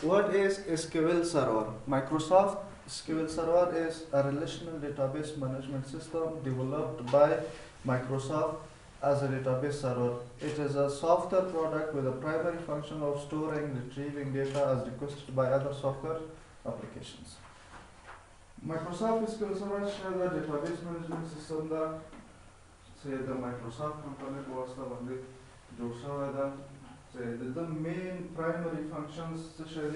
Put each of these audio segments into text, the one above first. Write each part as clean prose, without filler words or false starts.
What is SQL Server? Microsoft SQL Server is a relational database management system developed by Microsoft as a database server. It is a software product with a primary function of storing, retrieving data as requested by other software applications. Microsoft SQL Server is a database management system that say the Microsoft company was the Joshua the main primary functions such as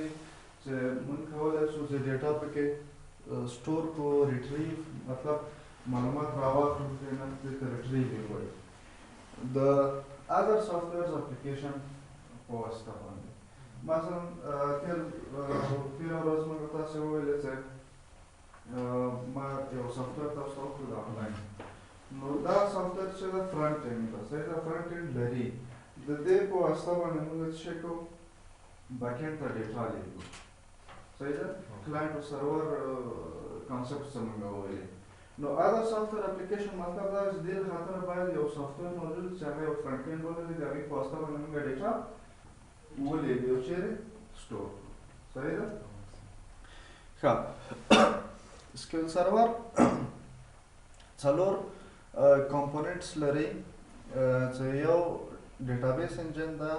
the data पे store को retrieve मतलब मालूमात रावा retrieve the other software's application को वास्ता مثلا फिर रोज में बता से वो ले से ما यो software तो store को डालना no that software से the front end बस है the front end very the day को वास्ता बने मुझे चेको backend का data लेगो सही है client और server concept समझना हो ये no other software application मतलब दा इस दिल खातर बाहर यो software मौजूद चाहे वो front end बोले तो जब एक वास्ता बने मुझे data वो लेगे और चेरे store सही है हाँ SQL Server चलोर components लरी चाहिए database engine दा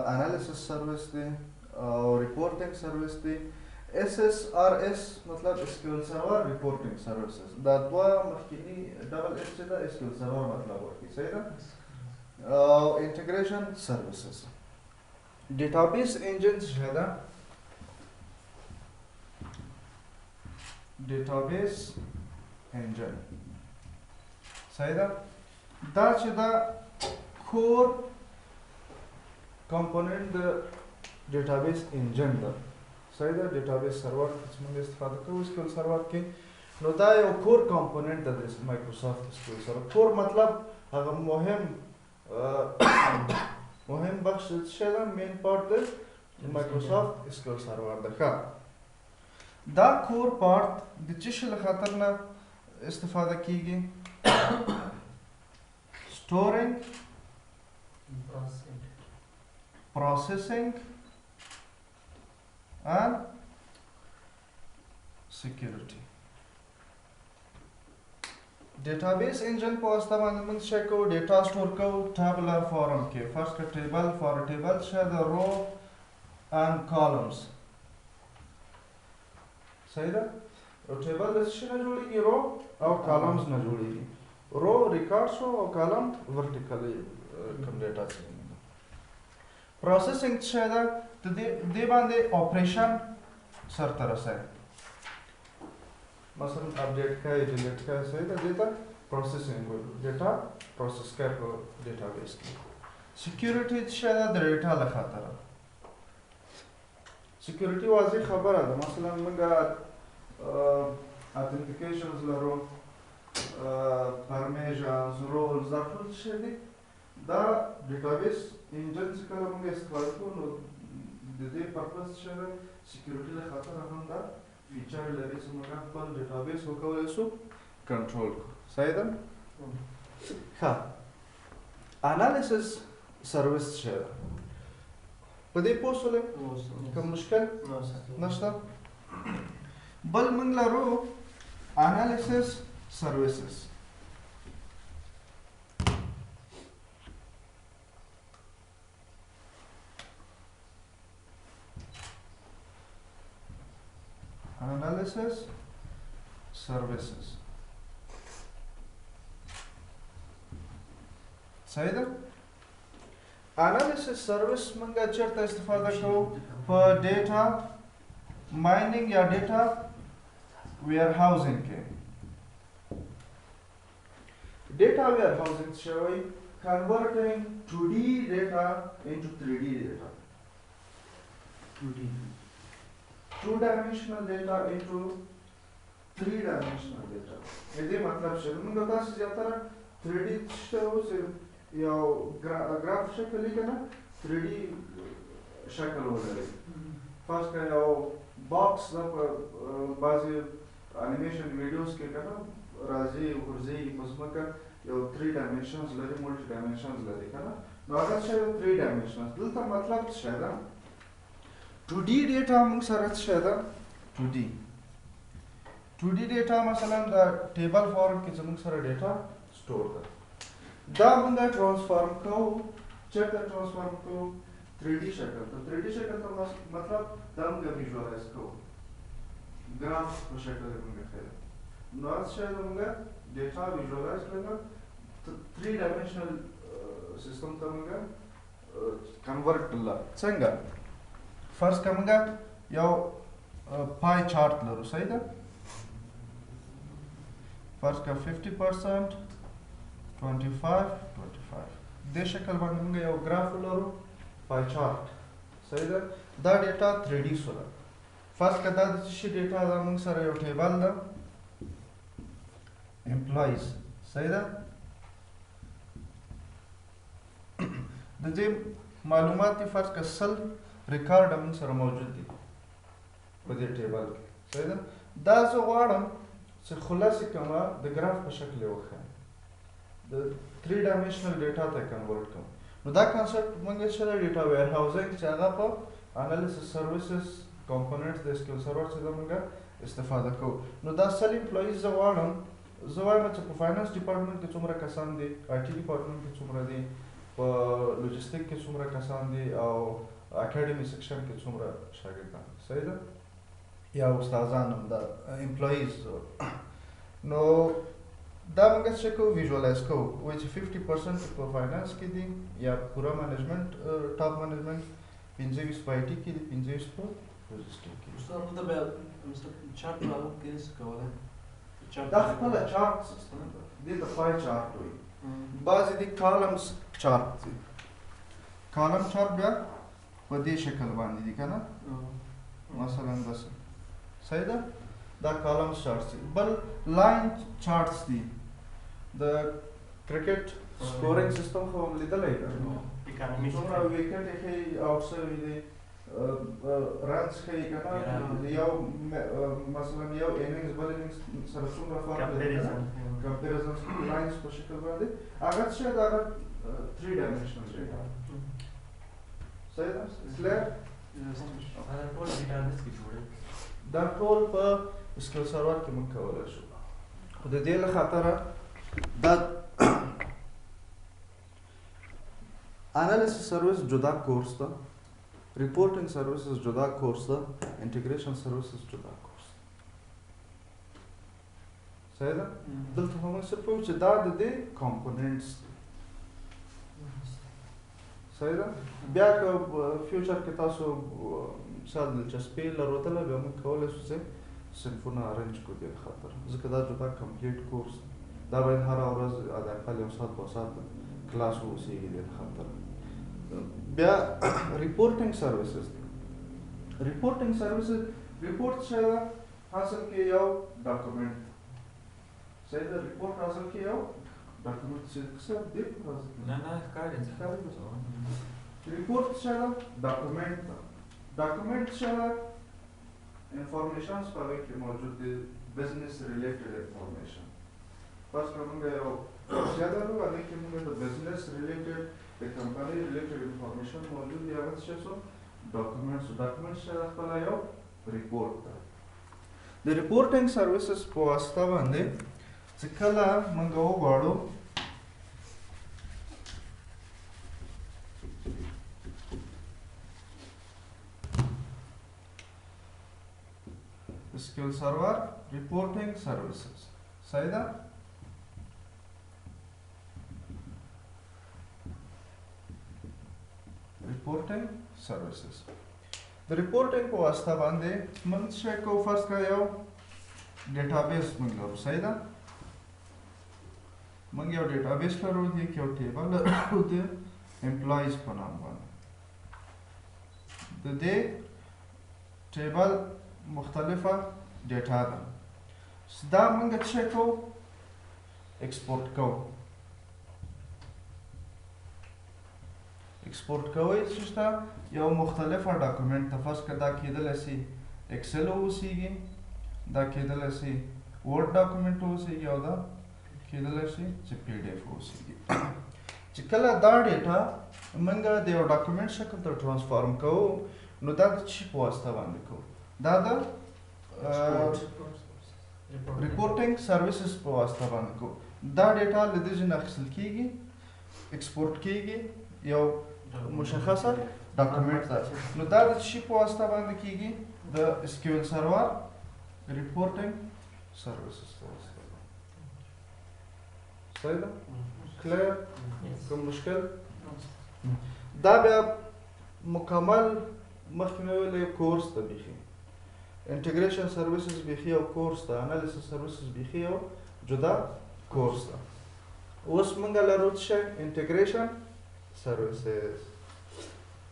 analysis service दे और reporting service दे SSRS मतलब SQL Server reporting services दा दो मखनी double S दा SQL Server मतलब होती सही ना integration services database engines है दा database engine सही दा दा चीज़ core component the database engine दा सही दा database server इसमें इस्तेमाल करो SQL server के नो दा यो core component दा इस Microsoft SQL server core मतलब अगर मुहिम बख्श शेला main part दा Microsoft SQL server दा का दा core part दिचेशल खातर ना इस्तेफादा कीगी storing processing and security database engine को इस्तेमाल में शेको data store को tabular form के first का table for a table share the row and columns सही है और table इससे न जुड़ेगी row और columns न जुड़ेगी row records हो और column vertically कम data चाहिए processing शेदा तो दे बांधे operation सर तरह से मसलन update का delete का सही तो देता processing को data process कर को database की security शेदा data लखाता रहा security वाज़ी खबर है मसलन मंगा authentications लरो permissions roles दा कुछ शेदी दा database engine से कल मंगे इस्तेमाल को नो दे purpose शेदा security ले खातर हम दा feature लगे सो मंगा पर database को कवल सो control को सही था हाँ analysis service शेदा पदे पोस्टले कम मुश्किल नश्ता बल मंगला रो analysis services analysis services सही था analysis service मंगा चरता इस्तेफादा करो for data mining या data warehousing के data warehousing showy converting 2D data into 3D data 2D two-dimensional data into three-dimensional data. ये मतलब शेल में गता से जाता है 3D शो से या ग्राफ शक्ल ही करना 3D शक्ल हो जाए. First का या box ना बाज़ी animation videos के करना राज़ी उर्ज़ी उसमें का या 3 dimensions लगे multi dimensions लगे करना. ना अगर शेल 3 dimensions दिल तो मतलब शेल 2D ډیټا موږ سره څه شی ده 2D ډیټا مثلا د ټیبل فارم کې زموږ سره ډیټا سٹور ده دا موږ ټرانسفارم کوو چیرته ټرانسفارم کوو 3D شکل ته 3D شکل ته مطلب دا موږ ویژوالایز کوو ګراف په شکل کې موږ ښیو نو هڅه شی ده موږ ډیټا ویژوالایز کړو 3 ډایمنشنل سیستم ته موږ کنورټ کړل څنګه فرض کړه موږ یو پای چارت لرو صحیح ده فرض کړه 50% 25 دې شکل باندې موږ یو ګراف لرو پای چارت صحیح ده دا ډیټا 3D سره فرض کړه دا د څه ډیټا دا موږ سره یو ټیبل ده امپلایز صحیح ده د دې معلومات دي فرض کړه سل ریکارډ موږ سره موجود دي په دې ټیبل کې صحیح ده دا زه غواړم چې خلاصې کومه د ګراف په شکل یې وښیم د 3 ډایمنشنل ډیټا ته کنورټ کوم نو دا کانسپټ موږ چې د ډیټا ویر هاوزینګ چې هغه په انالیسس سروسز کمپوننټس د اسکیل سرور څخه موږ استفاده کوو نو دا سل امپلایز زه وایم چې په فاینانس ډپارټمنټ کې څومره کسان دي آی ټي ډپارټمنټ کې څومره دي په لوجستیک کې څومره کسان دي او اکیډمي سیکشن کې څومره شاګردان صحیح ده یا استادان هم دا امپلایز نو دا موږ څه کوو ویژوالایز کوو وایي چې 50% په فاینانس کې دي یا پوره مینجمنټ ټاپ مینجمنټ 25 په آی ټي کې دي 25 په لوجستیک کې استاد موږ به چارت راو کې څه کوله دا خپل چارت دې د پای چارت وایي بعضې دي کالمز چارت دي کالم چارت بیا په دې شکل باندې دي که نه مثلا داسې صحیح ده دا کالمز چارټس دي بل لاین چارټس دي د کرکټ سکورینګ سیستم خو هم لیدلی ده څومره وکټ یې ښیي آوټ شوي دي رنز ښیي که نه یو مثلا یو اننګز بل اننګز سره څومره فرق لري کمپیریزن لاینز په شکل باندې هغه څه شی ده هغه 3 ډایمنشنل ډیټا صحیح ده سلیب دا ټول په اسکیل سرور کې موږ کولی شو خو د دې له خاطره دا انالیسس سروس جدا کورس ده ریپورټینګ سروسز جدا کورس ده انټیګریشن سروسز جدا کورس ده صحیح ده دلته خو موږ صرف وایو چې دا د دې کامپوننټس دي صحیح ده بیا که فیوچر کې تاسو مثال دلچسپي لرودله بیا موږ کولی شو چې صنفونه ارنج کړو دې خاطر ځکه دا جدا کمپلیټ کورس دا باید هره ورځ حداقل یو ساعت 2 ساعت کلاس واوسېږي دې خاطر بیا ریپورټینګ سروسز دي ریپورټینګ سروسز ریپورټ څه ده حاصل کې یو ډاکومنټ صحیح ده ریپورټ حاصل کې یو ډاکومنټ چې څه دی نه ښکاري ریپورټ څه ده ډاکومنټ ده ډاکومنټ څه ده انفارمیشنز په هغې کې موجود دي بزنس ریلیټډ انفارمیشن فرض کړه موږ یو توصیه لرو هغې کې موږ د بزنس ریلیټډ د کمپنۍ ریلیټډ انفارمیشن موجود دي هغه څه شو ډاکومنټس ډاکومنټس څه ده خپله یو ریپورټ ده د ریپورټینګ سروسز په واسطه باندې چې کله موږ وغواړو SQL Server reporting services صحیح ده reporting services د ریپورټینګ په واسطه باندې موږ څه کوو فرض کړه یو ډیټابیس موږ لرو صحیح ده موږ یو ډیټابیس لرو دې کې یو ټیبل لرو د امپلایز په نام باندې د دې ټیبل مختلفه ډیټا ده دا موږ څه کوو ایکسپورټ کوو ایکسپورټ کوئ چې شته یو مختلفه ډاکومنټ ته فرض کړه دا کیدلی سي ایکسل اوسیږي دا کیدلی سي ورډ ډاکومنټ اوسیږي او دا کیدلی سي چې پی ډی اف اوسیږي چې کله دا ډیټا موږ د یو ډاکومنټ شکل ته ټرانسفارم کوو نو دا د چی په واسطه باندې کوو دا د ریپورټینګ سروسز په واسطه باندې کوو دا ډیټا له دې ځای نه اخیستل کیږي ایکسپورټ کیږي یو مشخصه ډاکومنټ ده نو دا د چی په واسطه باندې کیږي د SQL سرور ریپورټینګ سروسز په واسطه صحیح ده کلیر کوم مشکل دا بیا مکمل مخکې مې ویل یو کورس ته بیخي انټیګریشن سروسز بیخي یو کورس ده انالیسس سروسز بیخي یو جدا کورس ده اوس موږ لرو څه انټیګریشن سروسز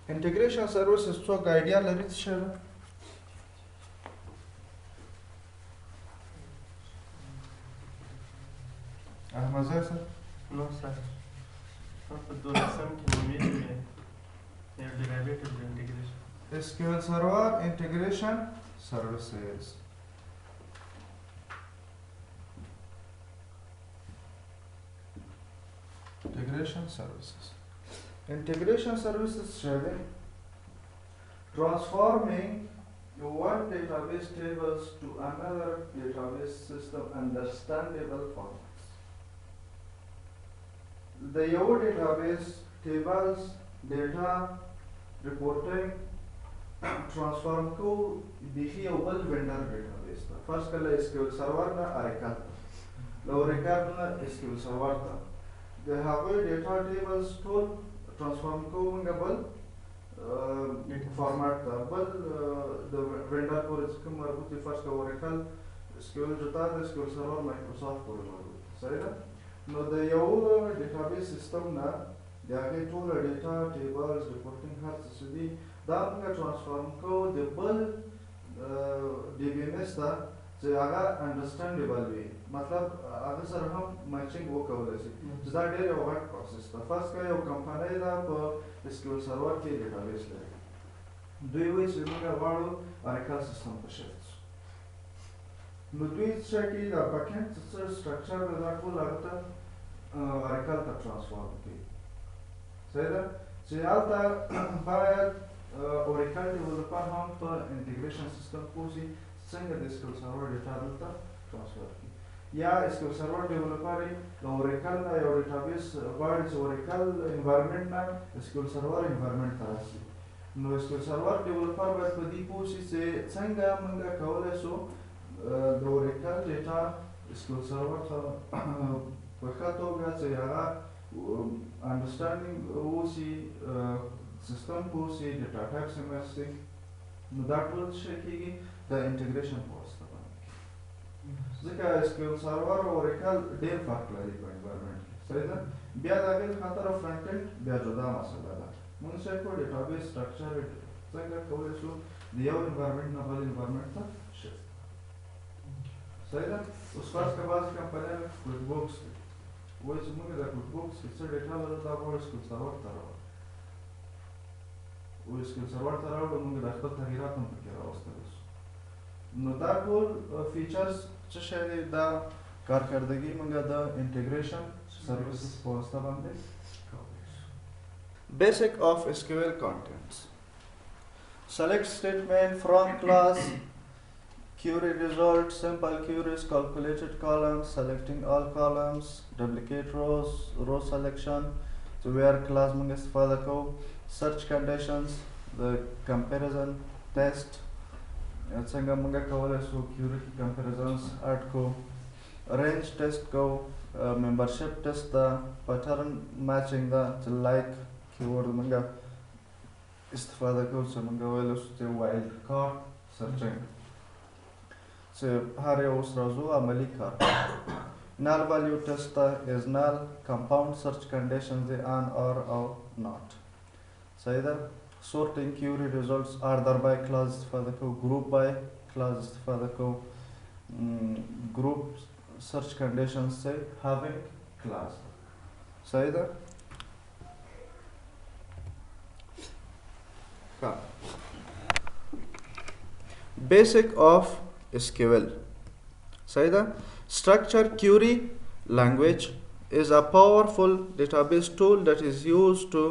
انټیګریشن سروسز څوک آیډیا لري څه ده احمد زاهر سر نو سر په دولسم کې نومیږي یو ډیرایویټیو انټیګریشن SQL Server Integration Services Integration services share transforming one database tables to another database system understandable formats. The your database tables data reporting transform को बिखी यौ बल vendor database था फर्स्ट कल SQL server ना Oracle लो Oracle ना SQL server था the have data tables tool transform को मंगा बल फॉर्मेट था बल the vendor को इसके मरबूط फर्स्ट का Oracle SQL जोता था SQL सर्वर Microsoft को मरबूط सही ना नो the यौ database system ना जाके tool data tables reporting her cheese دا موږ ترانسفارم کوو د بل DBMS ته چې هغه انډرسټانډیبل وي مطلب هغه سره هم میچینګ وکولای شي چې دا ډېر یو غټ پروسس ده فرض کړئ یو کمپنۍ ده په SQL سرور کې ډیټابیس لري دوی وایي چې موږ غواړو Oracle سیستم ته شفت شو نو دوی څه کوي دا بیکاند سټرکچر دا ټول هغه ته Oracle ته ترانسفارم کوي صحیح ده چې هلته باید Oracle developer هم په انټیګریشن سیستم پوسی څنګه د SQL سرور ډیټا دلته ترانسفر کړي یا SQL سرور ډیولپر د Oracle نه یو ډیټابیس غواړي چې Oracle انوایرنمنت نه SQL سرور انوایرنمنت ته راشي نو SQL سرور ډیولپر باید په دې پوسی چې څنګه موږ کولای شو د Oracle ډیټا SQL سرور ته په ښه توګه چې هغه انډرسټانډینګ وشي سیستم پوسی ډیټا ټایپ سمرسي نو دا ټول څه کیږي د انټیګریشن په واسطه باندې ځکه SQL سرور او Oracle ډېر فرق لري په انوایرنمنت کې صحیح ده بیا د هغې خاطر فرنټ اینډ بیا جدا مسله ده موږ څه کوو ډیټابیس سټرکچر څنګه کولی شو د یو انوایرنمنت نه بل انوایرنمنت ته شفت صحیح ده اوس فرض کړه بعضې کمپنیانو کویک بوکس دی وایي چې موږ د کویک بوکس کې څه ډیټا لرو دا غواړو SQL سرور ته راوړو SQL سرور ته راوړو موږ د خپل تغییرات هم پکې راوستلی شو نو دا ټول فیچرز څه شی دی دا کارکردګي موږ د انټیګریشن سروسز په واسطه باندې Basic of SQL contents select statement from class query result simple queries calculated columns selecting all columns duplicate rows row selection to where class موږ استفاده کوو search conditions the comparison test څنګه موږ کولای شو query comparisons add کو range test کو membership test دا pattern matching دا like keyword موږ استفاده کوو چې موږ ویلی شو چې wild card searching چې هر یو اوس راځو عملي کار null value test دا is null compound search conditions دی on or not صحیح ده sorting query results order by class استفاده کو group by class استفاده کو group search conditions سے having class صحیح ده basic of SQL صحیح ده structure query language is a powerful database tool that is used to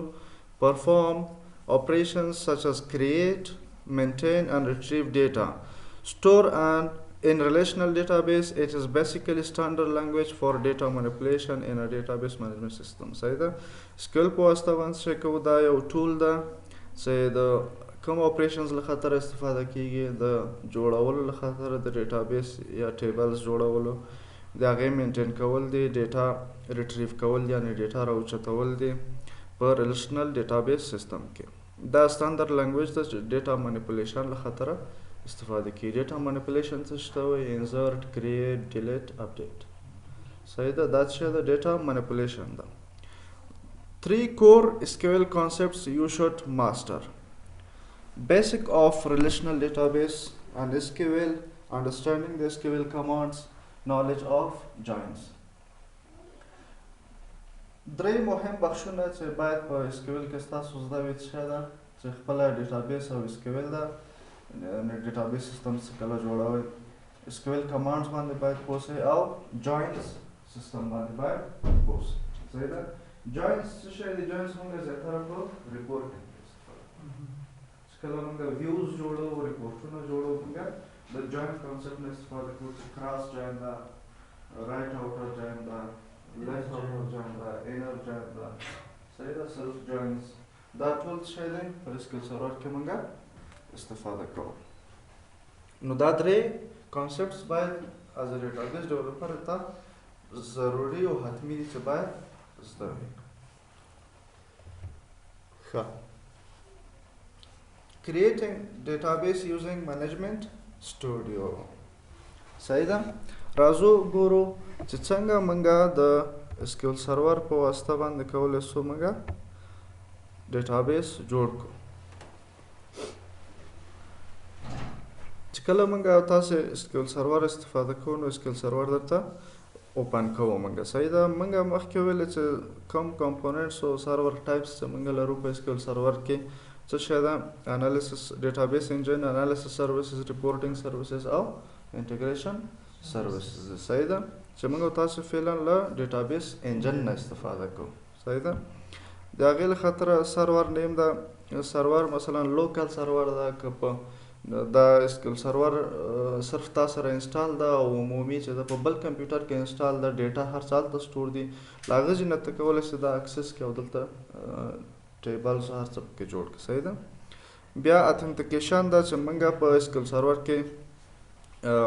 perform operations such as create, maintain and retrieve data, store and in relational database. It is basically standard language for data manipulation in a database management system. صحیح ده. SQL په واسطه باندې چې کوو دا یو ټول ده چې د کوم اپریشنز له خاطر استفاده کیږي د جوړولو له خاطر د ډیټابیس یا ټیبلز جوړولو د هغې مینټین کول دي ډیټا ریټریو کول یعنی ډیټا راوچتول دي په ریلیشنل ډیټابیس سیستم کې دا ستاندرد لنګویج ده چې ډیټا منیپولیشن له خاطره استفاده کی. ډیټا منیپولیشن څه شته وایي انسرټ کریټ ډیلیټ اپډیټ صحیح ده دا څه ده ډیټا منیپولیشن ده. 3 core SQL concepts you should master. Basic of relational database and SQL, understanding the SQL commands, knowledge of joins. درې مهم بخشونه چې باید په SQL کې ستاسو زده وي څه ده چې خپله ډیټابیس او SQL ده ډیټابیس سیستم څه کله جوړوئ SQL کمانډز باندې باید پوه سئ او جوینز سیستم باندې باید پوه سئ. صحیح ده. جوینز څه شی دی جوینز موږ زیاتره په ریپورټینګ کې استفاده کوو چې کله موږ ویوز جوړو ریپورټونه جوړو موږ د جوین کانسپټ نه استفاده کوو چې کراس جوین ده رایټ اوټر جوین ده لیفت اوټر جوین ده انر جوین ده صحیح ده سیلف جوینز دا ټول څه شی دی په SQL سرور کې موږ استفاده کوو. نو دا درې کانسپټس باید از ډیټابیس ډیولپر ته ضروري او حتمي دي چې باید زده وي. ښه. Creating database using management studio. صحیح ده. راځو ګورو چې څنګه موږ د SQL سرور په واسطه باندې کولی سو موږ ډیټابیس جوړ کړو. چې کله موږ تاسو SQL سرور استفاده کوو نو SQL سرور درته اوپن کوو موږ. صحیح ده. موږ مخکې ویل چې کوم کمپوننټس او سرور ټایپس چې موږ لرو په SQL سرور کې څه شی ده انالیسس ډیټابیس انجن انالیسس سروسز ریپورټینګ سروسز او انټیګریشن سروسز. صحیح ده چې موږ تاسو فعلا له ډیټابیس انجن نه استفاده کوو. صحیح ده. د هغې له خاطره سرور نیم ده سرور مثلا لوکل سرور ده که په دا SQL سرور صرف تا سره انسټال ده او عمومي چې ده په بل کمپیوټر کې انسټال ده ډیټا هر څه هلته سټور دي له هغه ځای نه ته کولی شې دا اکسس کړې او دلته ټیبلز هر څه پکې جوړ کړې. صحیح ده. بیا اتنټیکیشن ده چې موږ په SQL سرور کې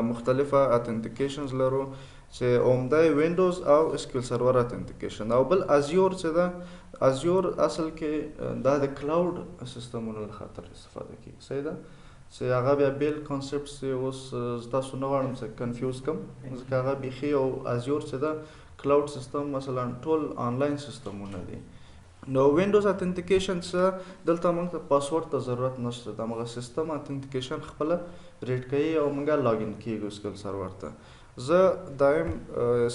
مختلفه اتنټیکیشنز لرو چې عمده وینډوز او SQL سرور اتنټیکیشن او بل ازیور چې ده ازیور اصل کې دا د کلاود سیستمونو له خاطر استفاده کیږي. صحیح ده. چې هغه بیا بیل کانسپټس اوس تاسو نه غواړم چې کنفیوز کم ځکه هغه بیخي او ازیور چې ده کلاود سیستم مثلا ټول آنلاین سیستمونه دي. نو وینډوز اتنټیکیشن څه دلته موږ ته پاسورډ ته ضرورت نشته د هغه سیستم اتنټیکیشن خپله ریډ کوي او موږ لاګین کیږو SQL سرور ته. زه دایم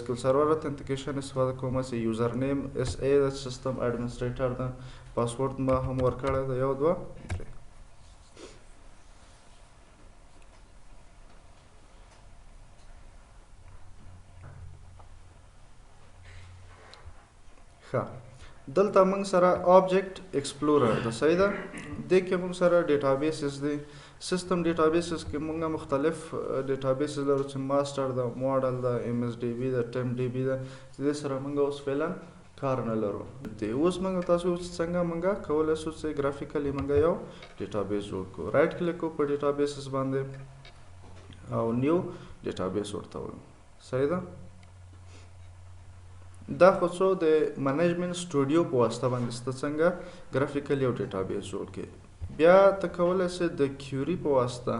SQL سرور اتنټیکیشن استفاده کوم چې یوزر نیم SA د سیستم اډمنسټریټر ده پاسورډ ما هم ورکړی ده 1 2 3. دلته موږ سره آبجیکټ ایکسپلورر ده. صحیح ده. دې کې موږ سره ډیټابیسز دي سیستم ډیټابیسز کې موږ مختلف ډیټابیسز لرو چې ماسټر ده موډل ده MSDB ده TempDB ده دې سره موږ اوس فعلا کار نه لرو. اوس موږ تاسو څنګه موږ کولی شو چې ګرافیکلی موږ یو ډیټابیس جوړ کړو. رایټ کلیک کو په ډیټابیسز باندې او نیو ډیټابیس ورته وایو. صحیح ده. دا خو څو د منیجمنت سټوډیو په واسطه باندې ست څنګه ګرافیکلی یو ډیټابیس جوړ کړي. بیا ته کولی شې د کیوري په واسطه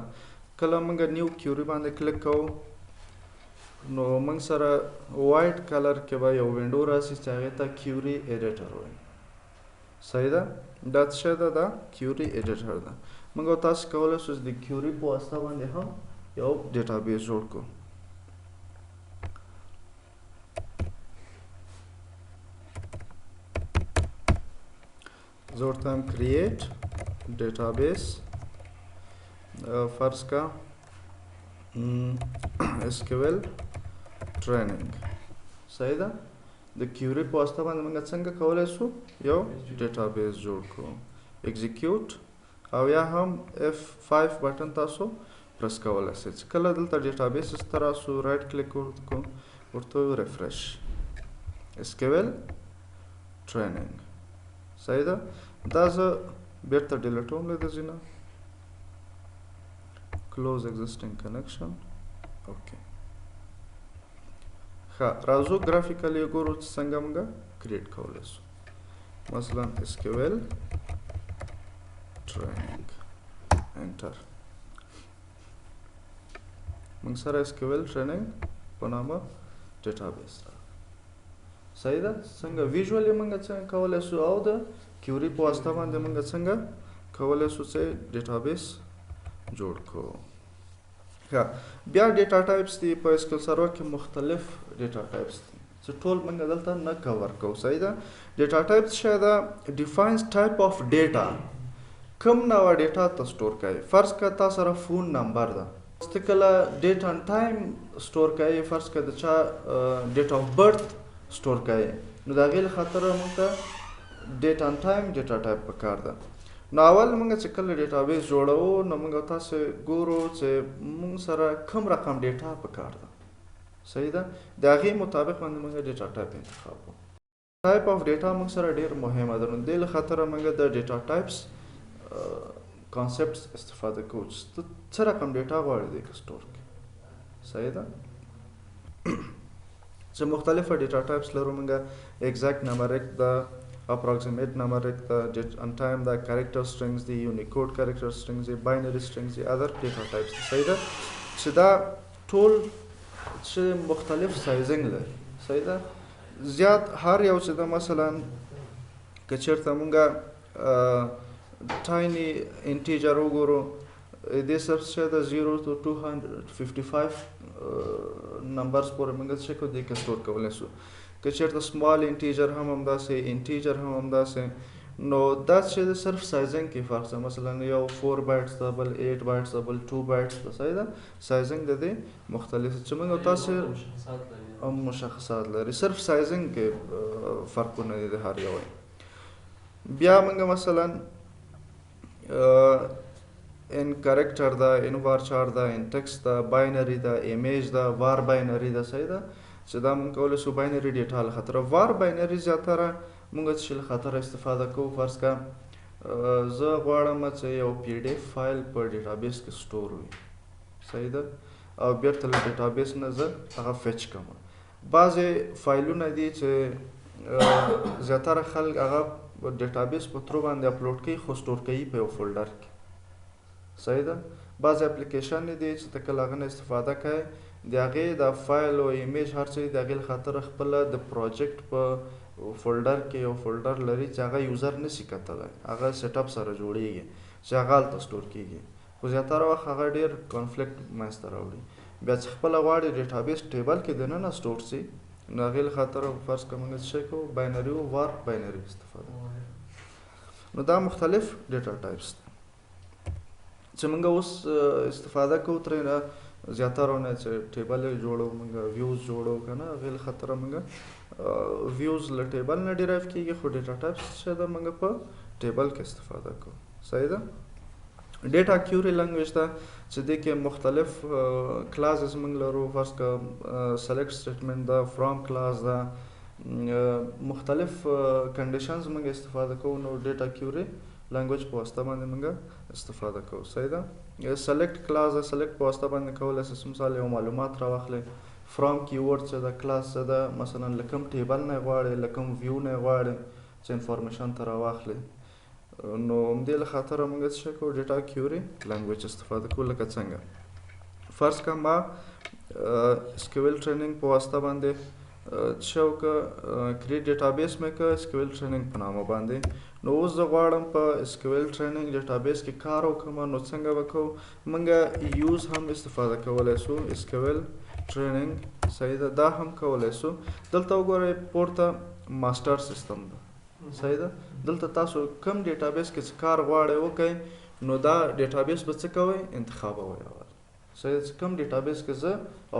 کله موږ نیو کیوري باندې کلیک کوو نو موږ سره وایټ کلر کې به یو وینډو راسي چې هغې ته کیوري ایډیټر وایي. صحیح ده. دا څه شی ده دا کیوري ایډیټر ده. موږ تاسو کولی شو چې د کیوري په واسطه باندې هم یو ډیټابیس جوړ کړو. زه ورته هم کریټ ډیټابیس فرض کا SQL ټریننګ. صحیح ده. د کیوري په واسطه باندې موږ څنګه کولی شو یو ډیټابیس جوړ کړو. ایگزیکیوټ او یا هم F5 بټن تاسو پرس کولی شئ. چې کله دلته ډیټابیس ته راسو رایټ کلیک وکړو ورته ریفرش SQL ټریننګ. صحیح ده. دا زه بیرته ډیلیټوم له دې ځای نه. close existing connection. اوکې ښه راځو ګرافیکلی ګورو چې څنګه موږ کریټ کولی شو. مثلا SQL training enter. موږ سره SQL training په نامه ډیټابیس را. صحیح ده. څنګه ویژوالي موږ څنګه کولی شو او د کیوري په واسطه باندې موږ څنګه کولی شو چې ډیټابیس جوړ کړو. بیا ډیټا ټایپس دي په SQL سرور کې مختلف ډیټا ټایپس دي چې ټول موږ دلته نه کور کوو. صحیح ده. ډیټا ټایپس څه ده؟ ډیفاینز ټایپ اف ډیټا. کوم نوع ډیټا ته سټور کوي. فرض کړه تا سره فون نمبر ده ته کله ډیټ ان ټایم سټور کوي. فرض کړه د چا ډیټ اف برث سټور کوي نو د هغې له خاطره موږ ته ډیټ ان ټایم ډیټا ټایپ پکار ده. نو اول موږ چې کله ډیټابیس جوړوو نو موږ تاسو ګورو چې موږ سره کوم رقم ډیټا پکار ده. صحیح ده. د هغې مطابق باندې موږ ډیټا ټایپ انتخاب کوو. ټایپ اف ډیټا موږ سره ډیر مهمه ده. نو دې له خاطره موږ د ډیټا ټایپس کانسپټس استفاده کوو چې ته څه رقم ډیټا غواړې دې کې سټور کړې. صحیح ده. چې مختلفه ډیټا ټایپس لرو موږ ایگزیکټ نمبریک ده approximate numeric the date and time the character strings the unicode character strings the binary strings the other data types. صحیح ده. چې دا ټول چې مختلف سایزنګ لري. صحیح ده. زیات هر یو چې ده مثلا که چېرته مونږ ټایني انټیجر وګورو دې صرف څه ده 0 to 255 نمبرز پورې مونږ څه کو دې کې سټور کولی شو. که چېرته سمال انټیجر هم همداسې انټیجر هم همداسې. نو دا چې د صرف سایزنګ کې فرق ده. مثلا یو 4 بایټس ده بل 8 بایټس ده بل 2 بایټس ده. صحیح ده. سایزنګ د دې مختلف چې موږ تاسو مشخصات لري. صرف سایزنګ کې فرقونه دي د هر یو. بیا موږ مثلا ان کریکټر ده ان وارچار ده ان ټکسټ ده باینري ده ایمیج ده وار باینري ده. صحیح ده. چې دا موږ کولی شو باینري ډیټا له خاطره. وار باینري زیاتره موږ څه له خاطره استفاده کوو. فرض کړه زه غواړم چې یو PDF فایل په ډیټابیس کې سټور وي. صحیح ده. او بیرته له ډیټابیس نه زه هغه فچ کوم. بعضې فایلونه دي چې زیاتره خلک هغه ډیټابیس په ترو باندې اپلوډ کوي خو سټور کوي په یو فولډر کې. صحیح ده. بعضې اپلیکیشن دي چې ته کله هغه نه استفاده کوې د هغې د فایل او ایمیج هر څه د هغې له خاطره خپله د پروجیکټ په فولډر کې یو فولډر لري چې هغه یوزر نشي کتلی. هغه سیټ اپ سره جوړیږي چې هغه هلته سټور کیږي. خو زیاتره وخت هغه ډېر کانفلیکټ منځته راوړي. بیا چې خپله غواړې ډیټابیس ټیبل کې دننه سټور سي نو هغې له خاطره فرض کړه موږ څه کوو باینري او وار باینري استفاده کوو. نو دا مختلف ډیټا ټایپس دي چې موږ اوس استفاده کوو ترې زیاتره نه چې ټیبل یې جوړو موږ ویوز جوړو که نه هغې له خاطره موږ ویوز له ټیبل نه ډیرایو کېږي خو ډیټا ټایپس چې ده موږ په ټیبل کې استفاده کوو. صحیح ده. ډیټا کیوري لنګویج ده چې دې کې مختلف کلاسز موږ لرو. فرض کړه سلیکټ سټیټمنټ ده فرام کلاس ده مختلف کنډیشنز موږ استفاده کوو. نو ډیټا کیوري لنګویج په واسطه باندې موږ استفاده کوو. صحیح ده. سلیکټ کلاس ده سلیکټ په واسطه باندې کولی شئ مثال یو معلومات راواخلئ. فرام کیورډ څه ده کلاس څه ده مثلا له کوم ټیبل نه یې غواړئ له کوم ویو نه یې غواړئ چې انفارمیشن ته راواخلئ. نو همدې له خاطره موږ څه کوو ډیټا کیوري لنګویج استفاده کوو. لکه څنګه فرض کړه ما SQL ټریننګ په واسطه باندې څه وکړه کریټ ډیټابیس مې کړه SQL ټریننګ په نامه باندې. نو اوس زه غواړم په SQL ټریننګ ډیټابیس کې کار وکړم. نو څنګه به کوو موږ یوز هم استفاده کولی شو SQL ټریننګ. صحیح ده. دا هم کولی شو. دلته وګورئ پورته ماسټر سیستم ده. صحیح ده. دلته تاسو کوم ډیټابیس کې چې کار غواړئ وکئ نو دا ډیټابیس به څه کوئ انتخابوئ اول. صحیح ده. کوم ډیټابیس کې زه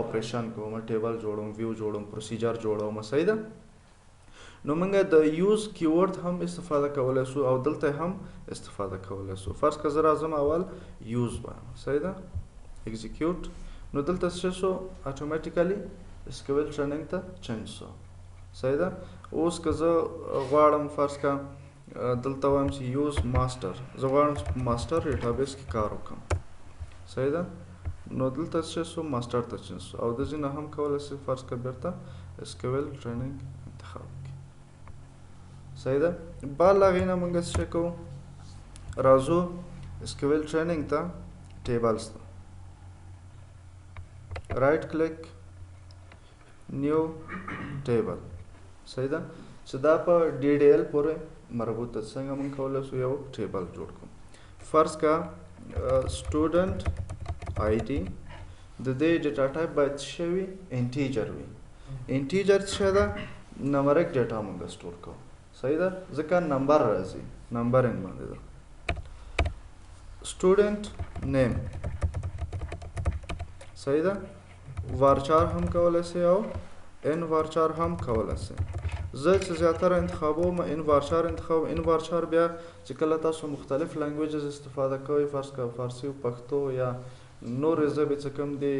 اپریشن کوم ټیبل جوړوم ویو جوړوم پروسیجر جوړوم. صحیح ده. نو موږ د یوز کیورډ هم استفاده کولی سو او دلته هم استفاده کولی سو. فرض که زه راځم اول یوز وایم، صحیح ده، اگزیکیوټ، نو دلته څه شو اتوماتیکلی اسکیول ټریننګ ته چینج سو، صحیح ده. اوس که زه غواړم فرض که دلته وایم چې یوز ماسټر، زه غواړم چې په ماسټر ډیټابیس کې کار وکړم، صحیح ده، نو دلته څه شو ماسټر ته چینج سو او د ځینې هم کولی شي فرض که بیرته اسکیول ټریننګ انتخاب کړي، صحیح ده. بعد له هغې نه موږ څه کوو، راځو اسکیول ټریننګ ته ټیبلز ته رائټ کلیک نیو ټیبل، صحیح ده، چې دا په ډي ډي ایل پورې مربوط ده. څنګه موږ کولی شو یو ټیبل جوړ کړو. فرض که سټوډنټ آی ډي د دې ډیټا ټایپ باید څه وي، انټیجر وي. انټیجر څه ده، نمبریک ډیټا موږ سټور کوو، صحیح ده، ځکه نمبر راځي، نمبرینګ باندې ده. سټوډنټ نیم، صحیح ده، وارچار هم کولی شي او ان وارچار هم کولی شي. زه چې زیاتره انتخابوم ان وارچار انتخابوم. ان وارچار بیا چې کله تاسو مختلف لنګویجز استفاده کوئ، فرض که فارسی او پښتو یا نورې ژبې چې کوم دي،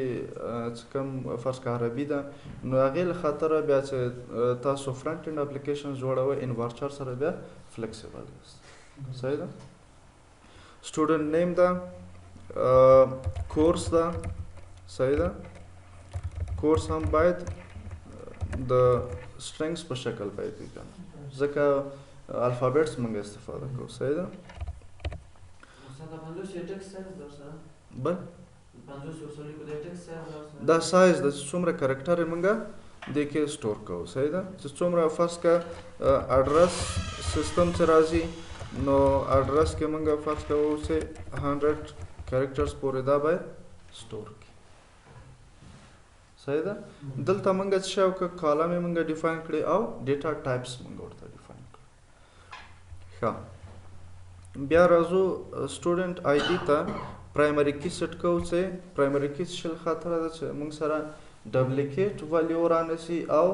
چې کوم فرض که عربي ده، نو هغې له خاطره بیا چې تاسو فرنټ اینډ اپلیکیشن جوړوئ ان وارچار سره بیا فلیکسیبل یاست، صحیح ده. سټوډنټ نیم ده، کورس ده، صحیح ده، کورس هم باید د سټرنګز په شکل باید وي کنه، ځکه الفابیټس موږ استفاده کوو، صحیح ده. بل دا سایز د څومره کرکټر یې موږ دې کې سټور کوو، صحیح ده، چې څومره فرض که اډرس سیستم چې راځي نو اډرس کې موږ فرض کوو چې 100 کرکټرز پورې دا باید سټور کړي، صحیح ده. دلته موږ څه شی وکړه، کالم یې موږ ډیفاین کړی او ډیټا ټایپس موږ ورته ډیفاین کړو. ښه، بیا راځو سټوډنټ آی ډي ته پرایمري کی سیټ کوو، چې پرایمري کی شل خاطره ده چې موږ سره ډبلیکیټ ولیو رانسی او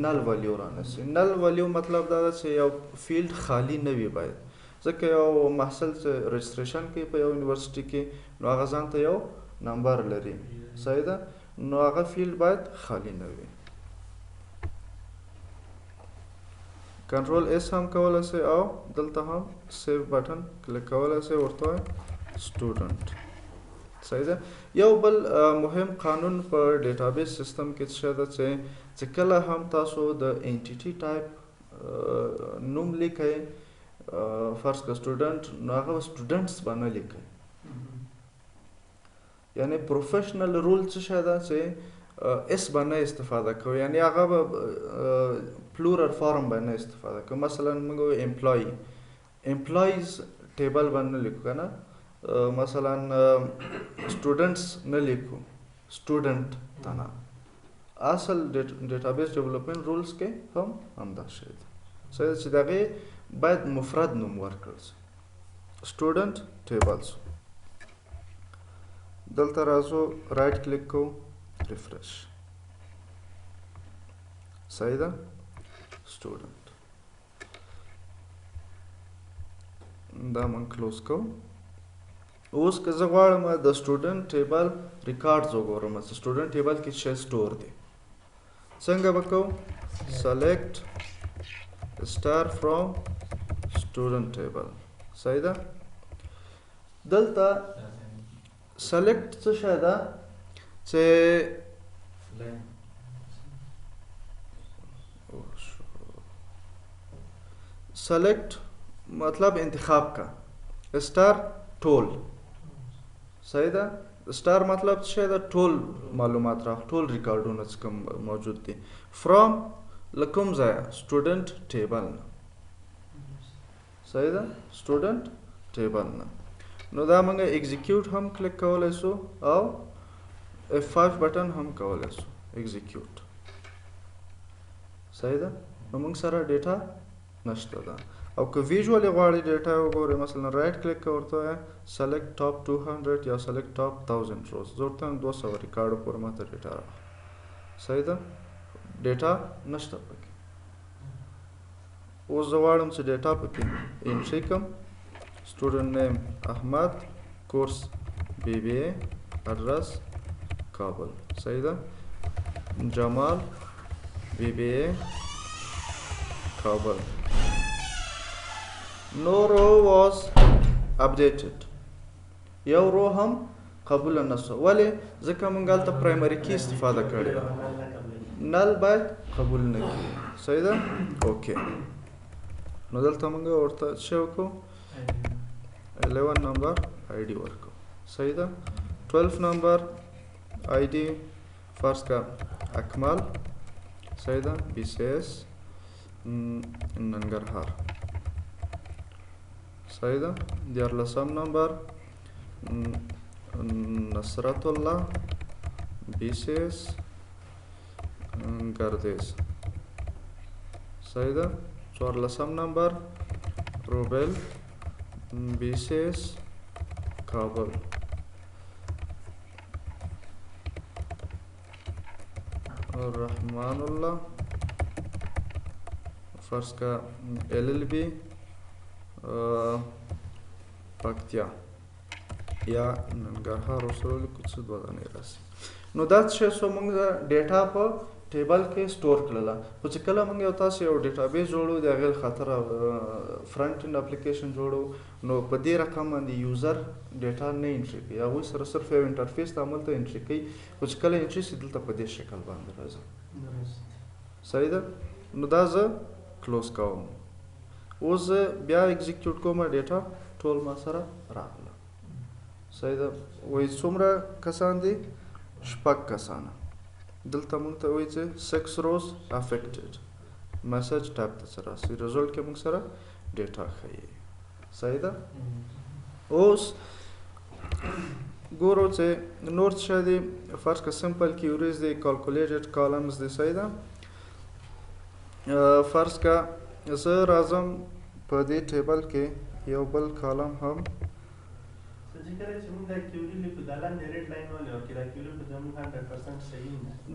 نل ولیو رانسی. نل ولیو مطلب دا ده چې یو فیلډ خالی نه وي باید، ځکه یو محصل چې رجسټریشن کوي په یو یونیورسټي کې نو هغه ځان ته یو نمبر لري، صحیح ده، نو هغه فیلډ باید خالی نه وي. کنټرول اس هم کولی شئ او دلته هم سیو بټن کلیک کولی شئ، ورته سټوډنټ، صحیح ده. یو بل مهم قانون په ډیټابیس سیستم کې څه ده چې کله هم تاسو د انټیټي ټایپ نوم لیکئ، فرض که سټوډنټ، نو هغه سټوډنټس به نه لیکئ، یعنی پروفیشنل رول څه شی ده چې اس به نه استفاده کوو، یعنی هغه به پلورل فارم به نه استفاده کوو. مثلا موږ امپلای، امپلایز ټیبل به نه لیکو کنه، مثلا سټوډنټس نه لیکو، سټوډنټ ته نه. اصل ډیټابیس ډیولپمنٹ رولز کې هم همدا شی ده، صحیح ده، چې د هغې باید مفرد نوم ورکړل شي. سټوډنټ ټیبلز، دلته راځو رائټ کلیک کوو، ریفریش، صحیح ده. سټوډنټ دا من کلوز کوو. اوس که زه غواړم د سټوډنټ ټیبل ریکارډز وګورم، چې سټوډنټ ټیبل کې څه سټور دی، څنګه به کوو، سلیکټ سٹار فرام سټوډنټ ټیبل، صحیح ده. دلته سلیکټ څه شی ده چې سلیکټ مطلب انتخاب کا، سٹار ټول، صحیح ده. سٹار مطلب څه شی ده، ټول معلومات راخ، ټول ریکارډونه چې کوم موجود دي. فرام له کوم ځایه، سټوډنټ ټیبل نه، صحیح ده، سټوډنټ ټیبل نه. نو دا موږ ایگزیکیوټ هم کلیک کولی شو او F5 بټن هم کولی شو ایگزیکیوټ، صحیح ده. نو موږ سره ډیټا نشته ده. او که ویژولی غواړئ ډیټا وګورئ، مثلا رائټ کلیک کوئ، ورته وایه سلیکټ ټاپ 200 یا سلیکټ ټاپ 1000 روز، زه ورته وایم 200 ریکارډو پورې ماته ډیټا راغله، صحیح ده، ډیټا نشته پکې. اوس زه غواړم چې ډیټا پکې انټري کړم. سټوډنټ نیم احمد، کورس BBA، اډرس کابل. صحیح ده. جمال BBA کابل. No row was updated. یو رو هم قبول نه شو. ولې؟ ځکه موږ هلته پرایمري کی استفاده کړې ده. نل باید قبول نه کړي. صحیح ده. اوکې نو دلته موږ ورته څه وکړو؟ 11 نمبر ID ورکړو. صحیح ده. 12 نمبر ID فرض کا اکمل. صحیح ده. BCS ننګرهار. صحیح ده. 14 نمبر نصرت الله BCS گردیز. صحیح ده. 14 نمبر روبل BCS کابل. رحمان الله فرض کا LLB پکتیا یا ننګرهار ورسره لیکو څه دوه دانې راسي. نو دا څه شو موږ ډیټا په ټیبل کې سٹور کړله. خو چې کله موږ یو تاسو یو ډیټابیس جوړو د هغې خاطر فرنټ اینډ اپلیکیشن جوړو نو په دې رقم باندې یوزر ډیټا نه انټري کوي. هغوی سره صرف یو انټرفیس ته هملته انټري کوي. خو چې کله انټري شي دلته په دې شکل باندې راځي. صحیح ده. نو دا زه کلوز کوم. اوس زه بیا اکزیکیوټ کوم ډیټا ټول ما سره راغله. صحیح ده. وایي څومره کسان دي؟ 6 کسانه. دلته موږ ته وایي چې 6 rows affected. میسج ټیب ته څه راسي. رزلټ کې موږ سره ډیټا ښیي. صحیح ده. اوس ګورو چې نور څه دي. فرض که سمپل کیوریز دي، کالکولیټډ کالمز دي. صحیح ده. فرض که زه راځم په دې ټیبل کې یو بل کالم هم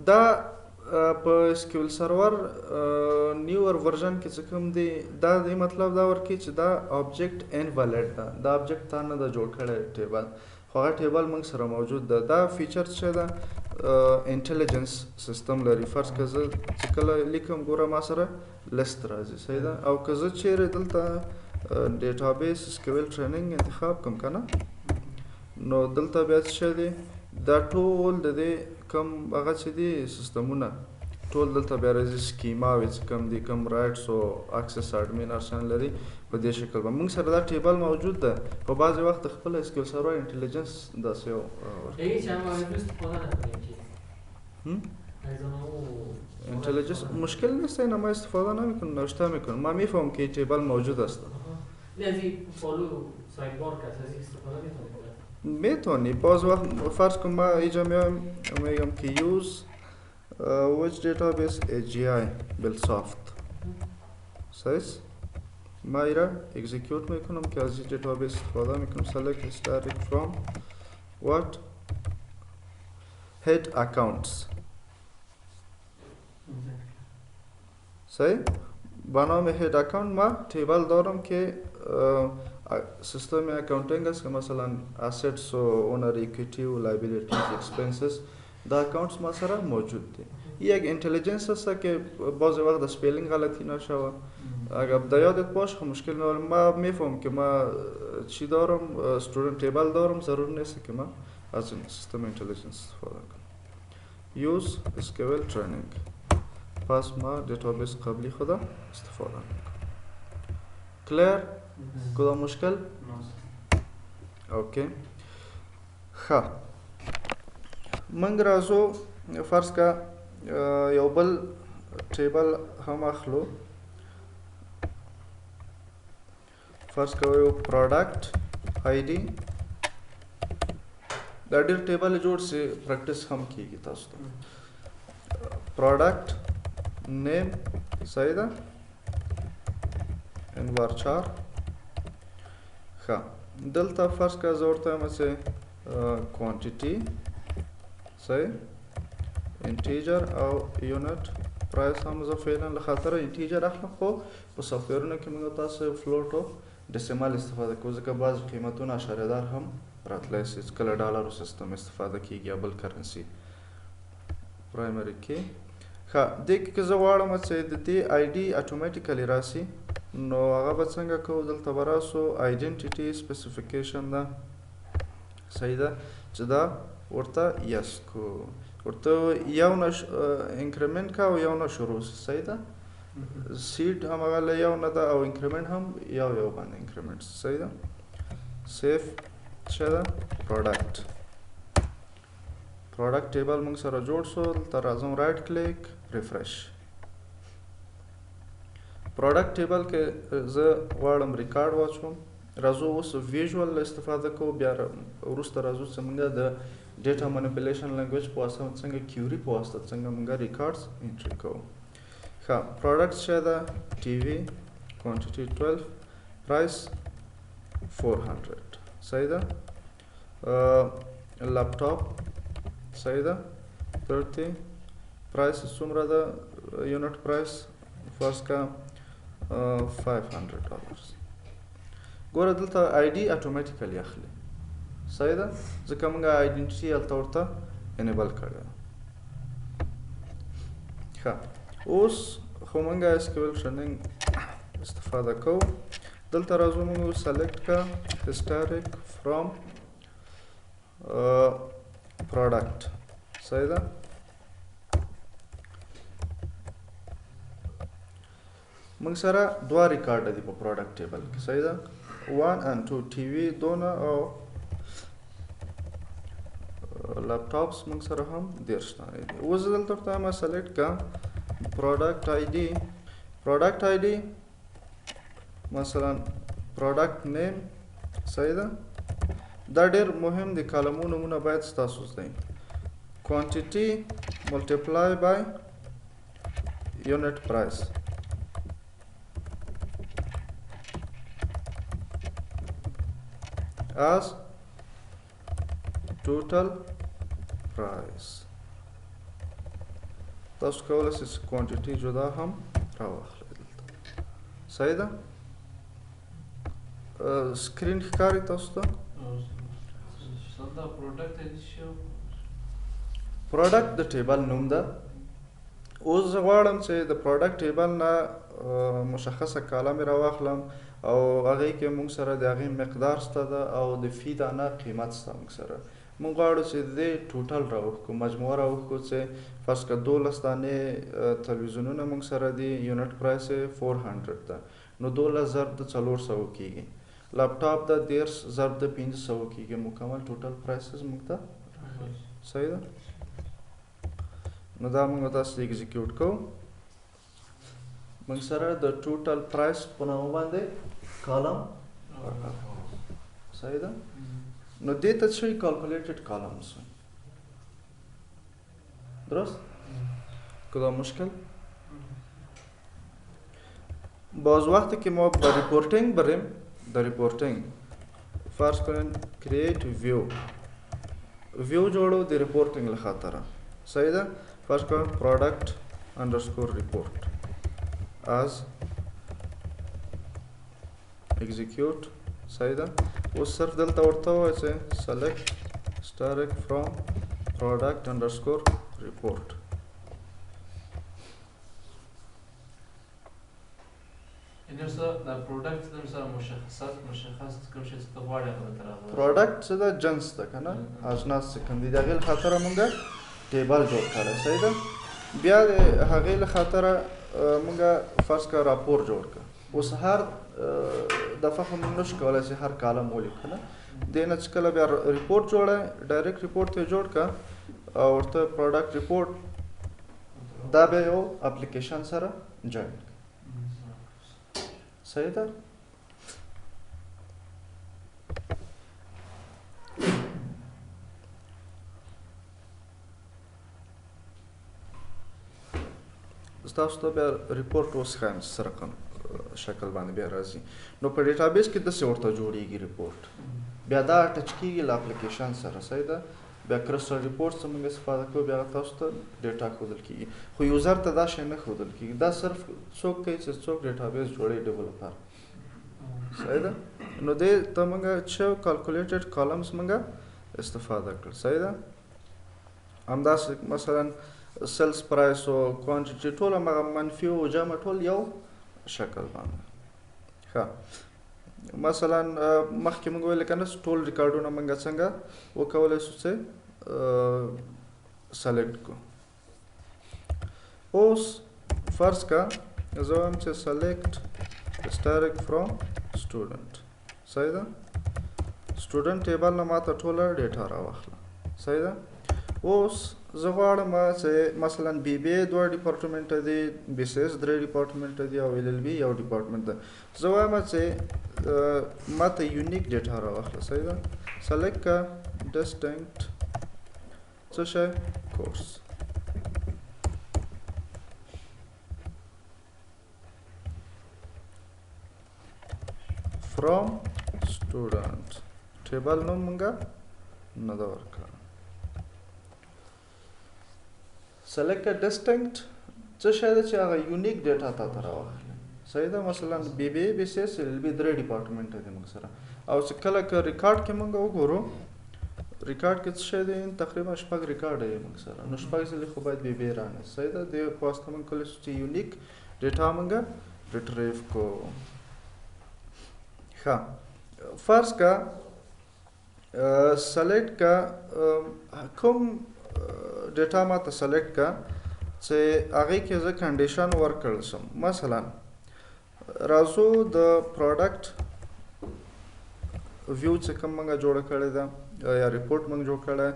دا په SQL سرور نیور ورژن کې چې کوم دی دا د مطلب دا ورکوي چې دا آبجیکټ انوالید ده. دا آبجیکټ تا نه ده جوړ کړی ټیبل، خو هغه ټیبل موږ سره موجود ده. دا فیچر څه ده؟ انټیلیجنس سیستم لري. فرض که زه چې کله لیکم ګوره ما سره لست راځي. صحیح ده. او که زه چیرې دلته ډیټابیس SQL ټریننګ انتخاب کړم که نه نو دلته بیا څه دی؟ دا ټول د دې کم هغه چې دي سیستمونه ټول دلته بیا راځي. سکیماوې چې کوم دي، کوم رایټس او اکسس اډمین ارشن لري په دې شکل باندې موږ سره دا ټیبل موجود ده. په بعضې وخت خپله SQL سرور انټیلیجنس داسې یو انٹلیجنس مشکل نیست، اینا ما استفاده نمیکنم، نوشته میکنم. ما میفهم که تیبل موجود است. میتونی باز وقت فرض کن ما اینجا میگم که use which database AGI BuildSoft. صحیح؟ ما ایرا execute میکنم که از این database استفاده میکنم. select static from what head accounts. صحیح؟ با نام هید اکاونت ما تیبل دارم که سیستم اکاونتینگ است که مثلا assets و اونر equity و liabilities expenses دا اکاونتس ما سره موجود دی. یک انتلیجنس است که بعضی وقت سپیلینگ غلطی نشوه. اگر در یادت باشه خب مشکل نداره. ما میفهم که ما چی دارم، استودنت تیبل دارم، ضرور نیست که ما از این سیستم انتلیجنس استفاده کنم. use SQL training. پس ما دیتابیس قبلی خدا استفاده میکنم. کلیر؟ کدام مشکل؟ اوکی. خب من رازو فرض که یو بل تیبل هم اخلو. فرض که یو پروڈکٹ ID دا ډیر ټیبل جوړ سي پریکټس هم کیږي تاسو ته. پروډکټ نیم صحیح ده ان varchar. ښه دلته فرض که زه ورته وایم چې کوانټیټي صحیح انټیجر او یونټ پرایس هم زه فعلا له خاطره انټیجر اخلم خو په سافټویرونو کې موږ تاسو فلوټ او ډیسیمل استفاده کوو ځکه بعض قیمتونه اشاریه دار هم راتلی شي کله ډالرو سیستم استفاده کیږي یا بل کرنسي پرایمري کې ښه دې کې زه غواړم چې د دې آی ډي اټومیټیکلی راسي نو هغه به څنګه کوو دلته به راسو آیډنټیټي سپیسیفیکیشن ده صحیح ده چې دا ورته یس کو ورته یو نه انکریمنټ کا او یو نه شروع صحیح ده سیډ هم هغه له یو نه ده او انکریمنټ هم یو باندې انکریمنټ صحیح ده سیف څه ده پروډکټ ټیبل موږ سره جوړ شو دلته راځم رایټ کلیک ریفریش پروډکټ ټیبل کې زه غواړم ریکارډ واچوم راځو اوس ویژوال استفاده کوو بیا وروسته راځو چې موږ د ډیټا منیپولیشن لنګویج په واسطه څنګه کیوري په واسطه څنګه موږ ریکارډز انټري کوو ښه پروډکټ څه ده ټي وي کوانټیټي 12 پرایس 400 صحیح ده لپټاپ صحیح ده 30 پرایس څومره ده یونټ پرایس فرض کا $500 ګوره دلته آی ډي اټومیټیکلی اخلي صحیح ده ځکه موږ آیډنټیټي هلته ورته انیبل کړی ده ښه اوس خو موږ اس کیو ایل ټریننګ استفاده کوو دلته راځو موږ سلیکټ کا هسټاریک فرام پروډکټ صحیح ده موږ سره دوه ریکارډ دي په پروډکټ ټیبل کې صحیح ده 1 and 2 ټي وي دونه او لپټاپس موږ سره هم 10 دي اوس دلته ورته ما سلیکټ کا پروډکټ آی ډي مثلا پروډکټ نیم صحیح ده دا ډېر مهم دي کالمو نومونه باید ستاسو زده وي کوانټیټي ملټیپلای بای یونټ پرایس as total price تاسو کولی شئ کوانټیټي جدا هم راواخلئ دلته صحیح ده سکرین ښکاري تاسو ته پروډکټ د ټیبل نوم ده اوس زه غواړم چې د پروډکټ ټیبل نه مشخصه کالم یې راواخلم او هغې کې موږ سره د هغې مقدار شته ده او د فی دانه قیمت شته موږ سره موږ غواړو چې د دې ټوټل راوښکو مجموعه راوښکو چې فرض که 12 دانې تلویزیونونه موږ سره دي یونټ پرایس یې 400 ده نو 12 ضرب د 400 کیږي لپټاپ ده 10 ضرب د 500 کیږي مکمل ټوټل پرایسز موږ ته صحیح ده نو دا موږ تاسو ایگزیکیوټ کوو موږ سره د ټوټل پرایس په نامه باندې کالم صحیح ده نو دې ته څه کالکولیټډ کالمز درست کدا مشکل باز وقتی که ما به ریپورتینگ بریم در ریپورتینگ فرض کنین کرییت ویو جوړو د ریپورتینگ لخاطره صحیح ده فرض کن پروډکټ انډرسکور ریپورت as execute صحیح ده اوس صرف دلته ورته ووایه چې select static from product underscore report پروډکټ څه ده جنس ده که نه اجناس څه کوم دي د هغې له خاطره مونږ ټیبل جوړ کړی صحیح ده بیا د هغې له خاطره مونږ فرض که راپور جوړ کړه اوس هر دفعه خو موږ نشو کولی چې هر کالم ولیکو نه دې نه چې کله بیا ریپورټ جوړی ډایرکټ ریپورټ ته جوړ کړه او ورته پروډکټ ریپورټ دا بیا یو اپلیکیشن سره جوین صحیح ده ستاسو ته بیا ریپورټ اوس ښایم چې څه رقم شکل باندې بیا راځي نو په ډیټابیس کې داسې ورته جوړیږي ریپورټ بیا دا ټچ کیږي له اپلیکیشن سره صحیح ده بیا کرسټل ریپورټ څخه موږ استفاده کوو بیا تاسو ته ډیټا ښودل کېږي خو یوزر ته دا شی نه ښودل کېږي دا صرف څوک کوي چې څوک ډیټابیس جوړوي ډیولپر صحیح ده نو دې ته موږ چې کالکولیټډ کالمز موږ استفاده کړل صحیح ده همداسې مثلا سیلز پرایس او کوانټیټي ټول همغه منفي او جمع ټول یو شکل باندې ښه مثلا مخکې موږ ویل کنه ټول ریکارډونه موږ څنګه وکولای شو چې سلیکټ کو اوس فرض کا زه وایم چې سلیکټ historic from student صحیح ده student ټیبل نه ماته ټوله ډیټا راواخله صحیح ده اوس زه غواړم چې مثلا بی بی اے دوه ډپارټمنټه دي بی سی ایس درې ډپارټمنټه دي او ایل ایل بي یو ډپارټمنټ ده زه وایم چې ماته یونیک ډیټا راواخله صحیح ده سلیکټ کا ډسټنکټ څه شی کورس from student ټیبل نوم مونږه نه دا ورکړه select a distinct څه شی ده چې هغه یونیک ډیټا تا ته راوخلي صحیح ده مثلا بی بی اے بی سی ایس ایل بي درې ډپارټمنټ دي موږ سره او چې کله که ریکارډ کې موږ وګورو ریکارډ کې څه شی دی تقریبا شپږ ریکارډ دی موږ سره نو شپږ ځلې خو باید بی بی اے رانه صحیح ده دې په واسطه موږ کولی شو چې یونیک ډیټا موږ ریټریو کو ښه فرض کا سلیکټ کا کوم ډیټا ما ته سلیکټ کا چې هغې کې زه کنډیشن ورکړل شم مثلا راځو د پروډکټ ویو چې کوم موږ جوړه کړې ده یا ریپورټ موږ جوړ کړی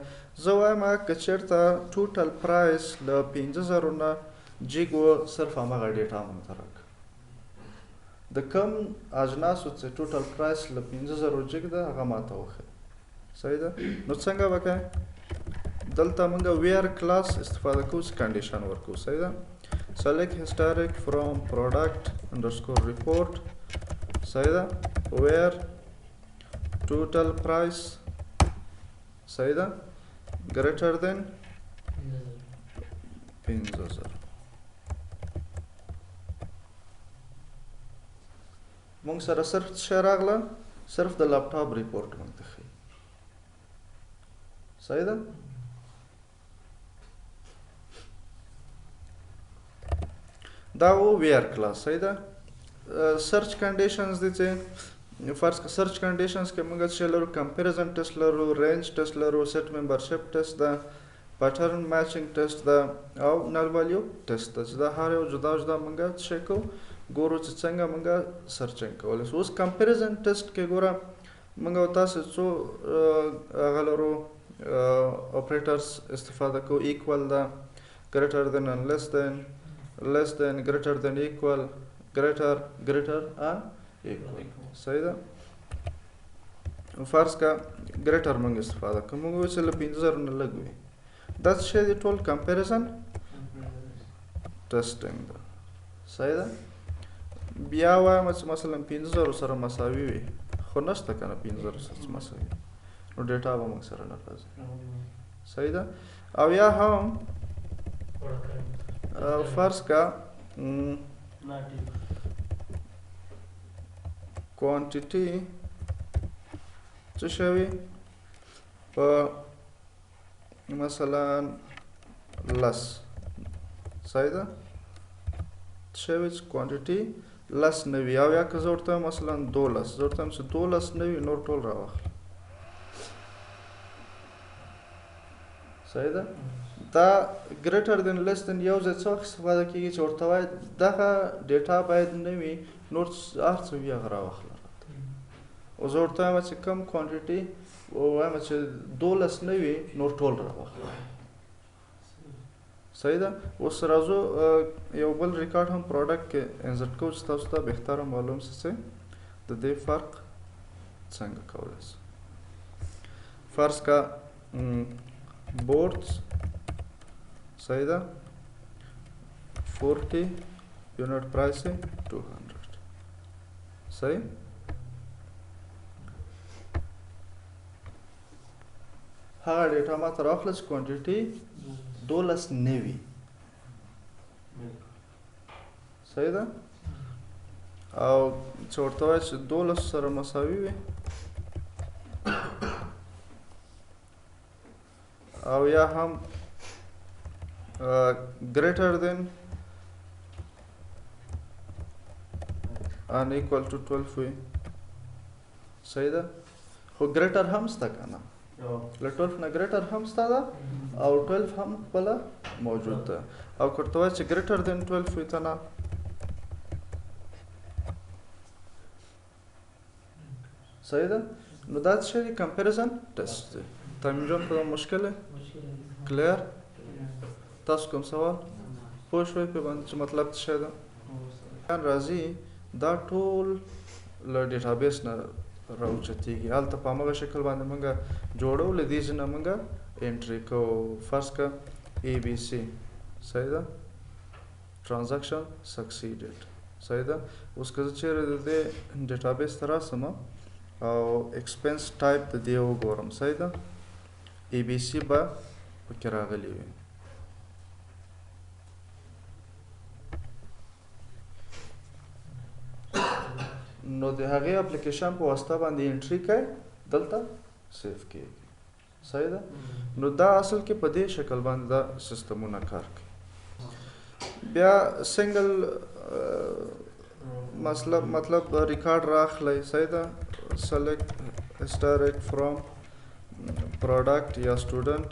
زه وایم که چېرته ټوټل پرایس له 50,000 نه جیګ و صرف همغه ډیټا موږ ته راکړه د کم اجناسو چې ټوټل پرایس له 50,000 جیګ ده هغه ماته وښیي صحیح ده نو څنګه وکړئ دلته موږ ویر کلاس استفاده کوو چې کنډیشن ورکوو صحیح ده select historic from product underscore report صحیح ده where total price صحیح ده greater than 50,000 مونږ سره صرف څه راغله صرف د لپټاپ ریپورټ مونږ ته ښیي صحیح ده دا و ویر کلاس صحیح ده سرچ کنډیشنز دي چې فرض که سرچ کنډیشنز کې موږ څه لرو کمپیریزن ټیسټ لرو رینج ټیسټ لرو سیټ ممبرشپ ټیسټ ده پیټرن میچینګ ټیسټ ده او نل ویلیو ټیسټ ده چې دا هر یو جدا جدا موږ څه کوو ګورو چې څنګه موږ سرچینګ کولی شو اوس کمپیریزن ټیسټ کې ګوره موږ او تاسو څو هغه لرو اپریټرز استفاده کوو ایکول ده ګریټر دین ان less than greater than equal greater and equal صحیح ده فرض کا greater موږ استفاده کوو موږ وایو چې له 50,000 نه لږ وي دا څه شی دی ټول کمپیریزن ټیسټینګ ده صحیح ده بیا وایم چې مثلا 50,000 سره مساوي وي خو نشته که نه 50,000 سره مساوي نو ډیټا به موږ سره نه راځي صحیح ده او یا هم فرض کا کوانټیټي څه شوي په مثلا لس صحیح ده شوي چې کوانټیټي لس نه وي او یا که زه ورته مثلا 12 زه ورته چې 12 نه وي نور ټول راواخله صحیح ده دا ګریټر دین لیس دین یو ځای څه استفاده کېږي چې ورته وایي دغه ډیټا باید نه وي نور هر څه وي هغه راواخله او زه ورته وایم چې کم کوانټیټي وایم چې 12 نه وي نور ټول راواخله صحیح ده اوس راځو یو بل ریکارډ هم پروډکټ کې انزرټ کوو چې تاسو ته بهتره معلوم شي چې د دې فرق څنګه کولی شو فرض کا بورډز صحیح ده 40 یونٹ پرائس ہے 200 صحیح هغه ډیټا ما ته راخله چې کوانټیټي 12 نه وي. صحیح ده؟ او چې ورته وایي چې 12 سره مساوي وي او یا هم greater than and equal to 12 وي. صحیح ده؟ خو greater هم سته که نه؟ له 12 نه greater هم سته ده او 12 هم خپله موجود ده. او که ورته وایي چې greater than 12 وي ته نه صحیح ده؟ نو دا څه دی؟ کمپیریزن ټیسټ دی. تامین جان په مشکل کلیر؟ تاسو کوم سوال؟ پوه شوئ په باندې چې مطلب څه شی ده؟ راځي دا ټول له ډیټابیس نه راوچتېږي. هلته په همغه شکل باندې موږ جوړو، له دې ځای نه موږ انټري کوو. فرض که ABC صحیح ده؟ ټرانزاکشن سکسیډډ صحیح ده؟ اوس که زه چیرې د دې ډیټابیس ته راسم او ایکسپنس ټایپ د دې وګورم صحیح ده؟ ABC به پکې راغلی وي. نو د هغې اپلیکیشن په واسطه باندې انټري کوي، دلته سیف کیږي. صحیح ده؟ نو دا اصل کې په دې شکل باندې دا سیستمونه کار کوي. بیا سنگل مطلب ریکارډ راخلی صحیح ده؟ سلیکټ هسټریک فرام پروډکټ یا سټوډنټ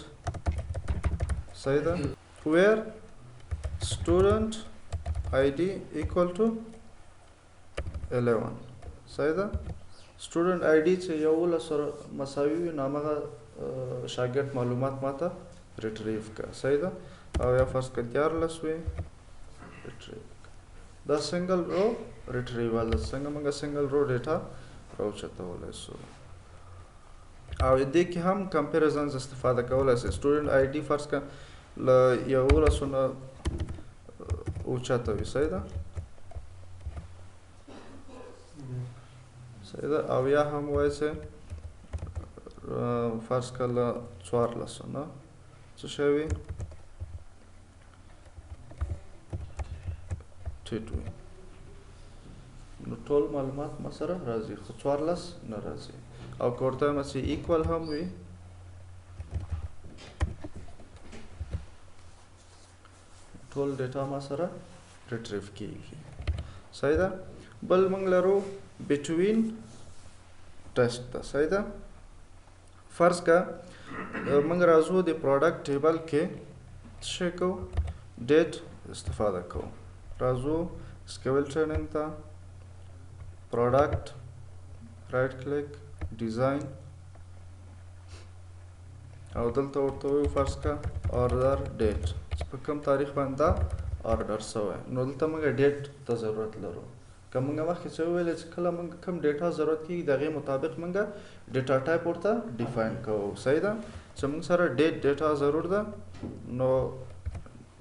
صحیح ده؟ ویر سټوډنټ ID equal to 11 صحیح ده؟ سټوډنټ ID چې 11 سره مساوي وي نو همغه شاګرد معلومات ماته ریټریو که صحیح ده؟ او یا فرض که 14 وي ریټریو دا سنگل رو ریټریوال ده. څنګه موږ سنگل رو ډیټا راوچتولی سو. او دې کې هم کمپیریزنز استفاده کولی سي. سټوډنټ ID فرض که له 11 نه اوچته وي صحیح ده؟ صحیح ده؟ او یا هم وایي چې فرض که له 14 نه څه شی وي ټیټ وي. نو ټول معلومات ما سره راځي خو 14 نه راځي. او که ورته وایم چې ایکول هم وي ټول ډیټا ما سره ریټریو کیږي. صحیح ده؟ بل موږ لرو بټوین ټیسټ ده صحیح ده؟ فرض که موږ راځو د پروډکټ ټیبل کې څه شی کوو؟ ډیټ استفاده کوو. راځو سکیول ټریننګ ته پروډکټ رایټ کلیک ډیزاین او دلته ورته وایو فرض که آردر ډیټ چې په کوم تاریخ باندې دا آردر سوی. نو دلته موږ ډیټ ته ضرورت لرو. که موږ مخکې څه وویل چې کله موږ کوم ډیټا ضرورت کېږي د هغې مطابق موږ ډیټا ټایپ ورته ډیفاین کوو صحیح ده؟ چې موږ سره ډیټا ضرور ده نو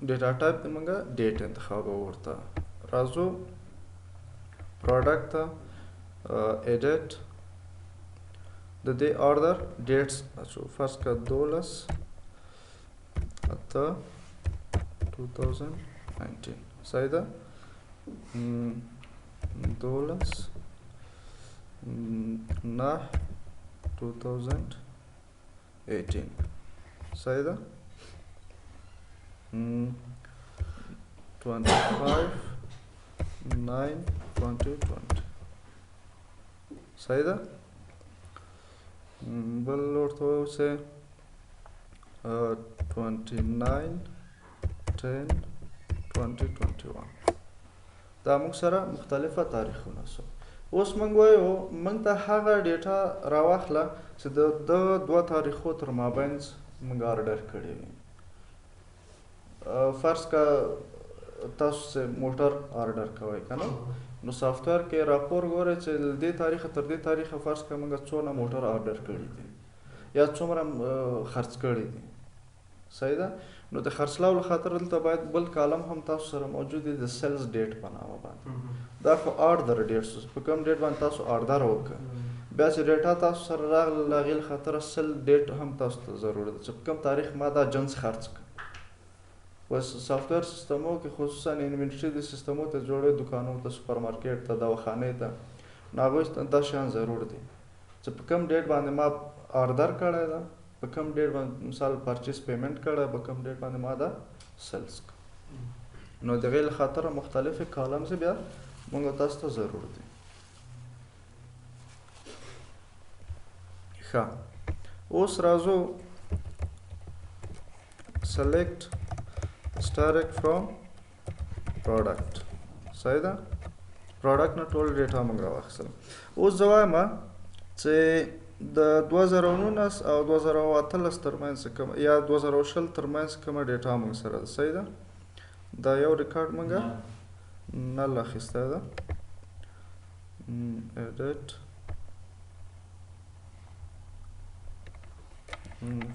ډیټا ټایپ د موږ ډیټ انتخابوو. ورته راځو پروډکټ ته ایډیټ د دې آردر ډیټس اچو. فرض که 12/8/2019 صحیح ده؟ 12/9/2018 صحیح ده؟ 25/9/2020 صحیح ده؟ بل ورته وایو چې 29/10/2021 دا موږ سره مختلفه تاریخونه سو. اوس موږ وایو موږ ته هغه ډیټا راواخله چې د دوه تاریخو تر مابینځ موږ آرډر کړی وي. فرض که تاسو چې موټر آرډر کوئ که نه نو سافټویر کې راپور ګورئ چې له دې تاریخه تر دې تاریخه فرض که موږ څونه موټر آرډر کړي دي یا څومره خرڅ کړي دي صحیح ده؟ نو د خرڅلاو له خاطر دلته باید بل کالم هم تاسو سره موجود دی د سیلز ډیټ په نامه باندې. دا خو آرډر ډیټ په کوم ډیټ باندې تاسو آرډر وکړه بیا چې ډیټا تاسو سره راغله د هغې له خاطره سل ډیټ هم تاسو ته ضروري ده چې په کوم تاریخ ما دا جنس خرڅ کړ. اوس سافټویر سیستمو کې خصوصا انوینټري د سیستمو ته جوړوي، دکانو ته، سوپرمارکیټ ته، دواخانې ته، نو هغوی ته دا شیان ضرور دي چې په کوم ډیټ باندې ما آردر کړی ده، په کوم ډیټ باندې مثال پرچیز پیمنټ کړی، په کوم ډیټ باندې ما دا سیلز کړ. نو د هغې له خاطره مختلفې کالمز بیا موږ تاسو ته ضرور دي. ښه، اوس راځو select static from product. صحیح ده؟ پروډکټ نه ټول ډیټا موږ راواخیستل. اوس زه وایم چې د 2019 او 2018 ترمنځ کومه یا 2020 ترمنځ کومه ډیټا موږ سره ده. صحیح ده؟ دا یو ریکارډ موږ نل اخیستی ده. edit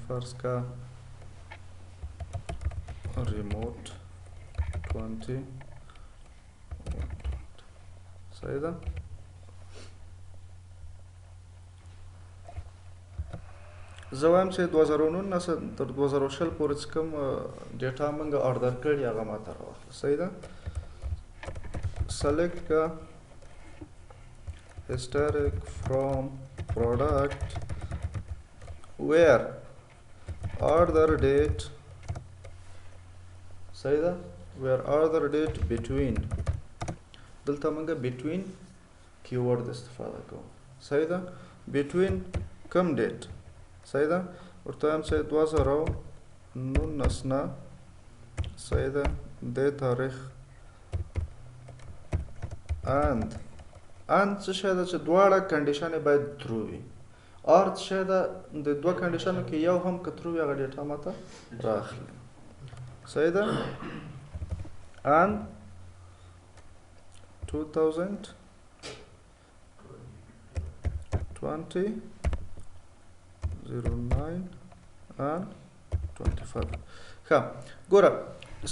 فرض کا ریموٹ 20. صحیح ده؟ زه وایم چې 2019 تر 2020 پورې چې کوم ډیټا موږ آردر کړي هغه ما ته راواخله. صحیح ده؟ سلیکټ کا historic from product where order date. صحیح ده؟ where order date between. دلته موږ between کیورډ استفاده کوو. صحیح ده؟ between کوم ډیټ. صحیح ده؟ ورته وایم چې 2019 نه صحیح ده د تاریخ and څه شی ده چې دواړه کنډیشن باید ترو وي. اور څه شی ده د دوه کنډیشنو کې یو هم که ترو وي هغه ډیټا ماته راخلي. صحیح ده؟ and 2020 09 and 25. ښه، ګوره